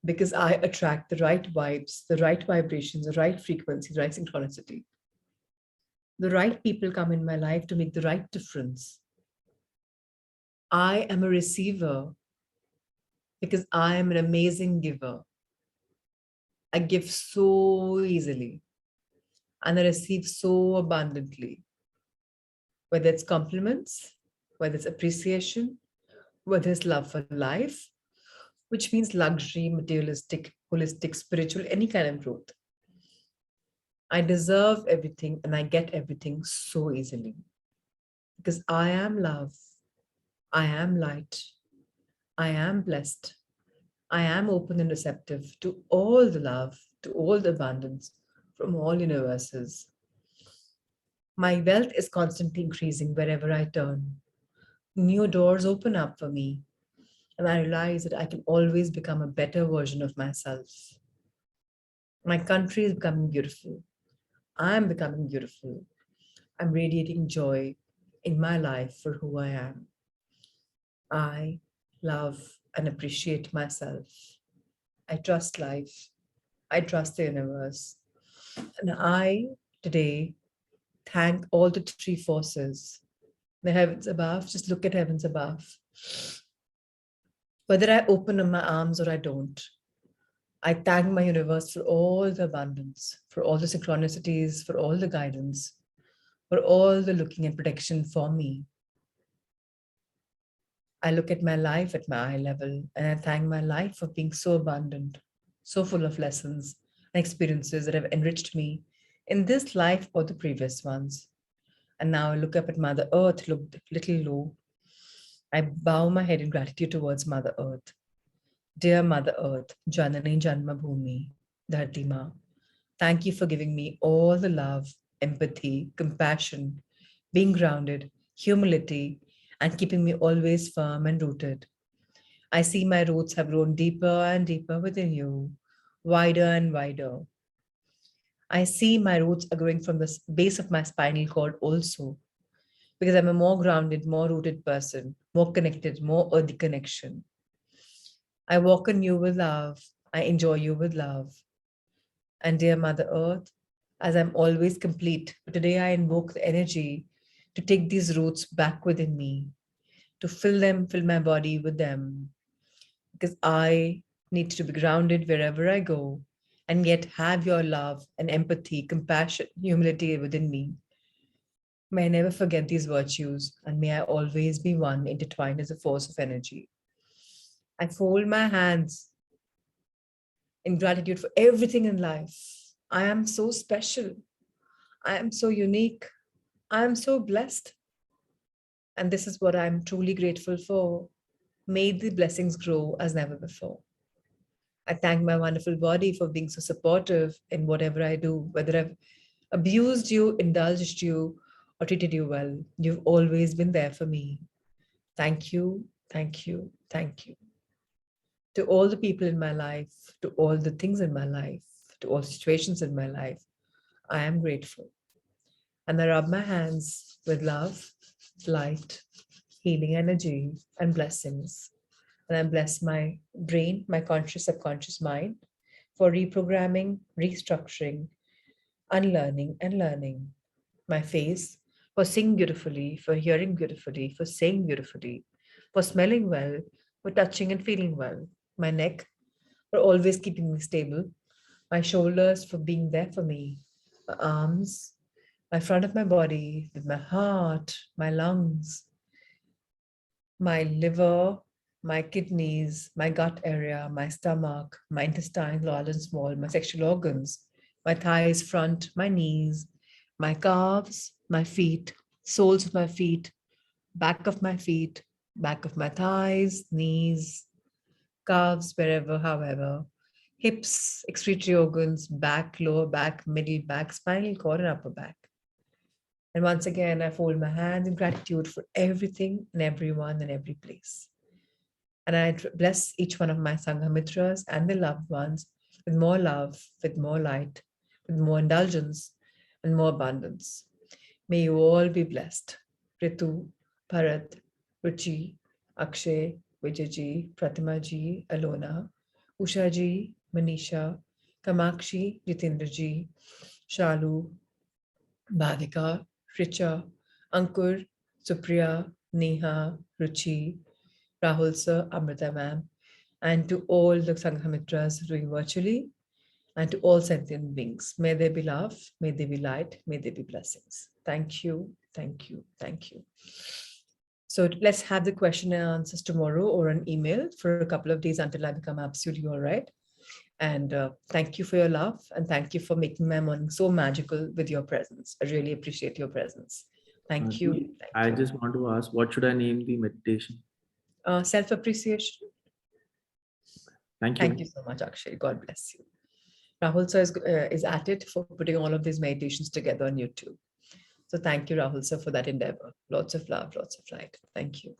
because I attract the right vibes, the right vibrations, the right frequency, the right synchronicity. The right people come in my life to make the right difference. I am a receiver because I am an amazing giver. I give so easily and I receive so abundantly, whether it's compliments, whether it's appreciation, whether it's love for life, which means luxury, materialistic, holistic, spiritual, any kind of growth. I deserve everything and I get everything so easily because I am love, I am light, I am blessed, I am open and receptive to all the love, to all the abundance from all universes. My wealth is constantly increasing wherever I turn. New doors open up for me, and I realize that I can always become a better version of myself. My country is becoming beautiful. I am becoming beautiful. I'm radiating joy in my life for who I am. I love and appreciate myself. I trust life. I trust the universe. And I today thank all the three forces, the heavens above. Just look at heavens above. Whether I open up my arms or I don't, I thank my universe for all the abundance, for all the synchronicities, for all the guidance, for all the looking and protection for me. I look at my life at my eye level and I thank my life for being so abundant, so full of lessons and experiences that have enriched me in this life or the previous ones. And now I look up at Mother Earth, look a little low. I bow my head in gratitude towards Mother Earth. Dear Mother Earth, Janani Janma Bhumi, Dharti Ma, thank you for giving me all the love, empathy, compassion, being grounded, humility, and keeping me always firm and rooted. I see my roots have grown deeper and deeper within you, wider and wider. I see my roots are growing from the base of my spinal cord also, because I'm a more grounded, more rooted person, more connected, more earthy connection. I walk in you with love. I enjoy you with love. And dear Mother Earth, as I'm always complete, today I invoke the energy to take these roots back within me, to fill them, fill my body with them, because I need to be grounded wherever I go and yet have your love and empathy, compassion, humility within me. May I never forget these virtues and may I always be one intertwined as a force of energy. I fold my hands in gratitude for everything in life. I am so special. I am so unique. I am so blessed. And this is what I'm truly grateful for. May the blessings grow as never before. I thank my wonderful body for being so supportive in whatever I do, whether I've abused you, indulged you, or treated you well. You've always been there for me. Thank you, thank you, thank you. To all the people in my life, to all the things in my life, to all situations in my life, I am grateful. And I rub my hands with love, light, healing energy, and blessings. And I bless my brain, my conscious, subconscious mind for reprogramming, restructuring, unlearning, and learning. My face for seeing beautifully, for hearing beautifully, for saying beautifully, for smelling well, for touching and feeling well. My neck for always keeping me stable. My shoulders for being there for me. My arms, my front of my body, with my heart, my lungs, my liver, my kidneys, my gut area, my stomach, my intestines, large and small, my sexual organs, my thighs, front, my knees, my calves, my feet, soles of my feet, back of my feet, back of my thighs, knees, calves, wherever, however, hips, excretory organs, back, lower back, middle back, spinal cord, and upper back. And once again, I fold my hands in gratitude for everything and everyone and every place. And I bless each one of my Sangha Mitras and their loved ones with more love, with more light, with more indulgence, and more abundance. May you all be blessed. Ritu, Bharat, Ruchi, Akshay, Vijayji, Pratimaji, Alona, Ushaji, Manisha, Kamakshi, Jitindraji, Shalu, Bhavika, Richa, Ankur, Supriya, Neha, Ruchi, Rahul sir, Amrita ma'am, and to all the Sangha Mitras doing virtually, and to all sentient beings. May they be love, may they be light, may they be blessings. Thank you, thank you, thank you. So let's have the question and answers tomorrow or an email for a couple of days until I become absolutely all right. And thank you for your love, and thank you for making my morning so magical with your presence. I really appreciate your presence. Thank you. Dee, Thank I you. just want to ask, what should I name the meditation? Self-appreciation. Thank you. Thank you so much, Akshay. God bless you. Rahul sir is at it for putting all of these meditations together on YouTube. So thank you, Rahul sir, for that endeavor. Lots of love, lots of light. Thank you.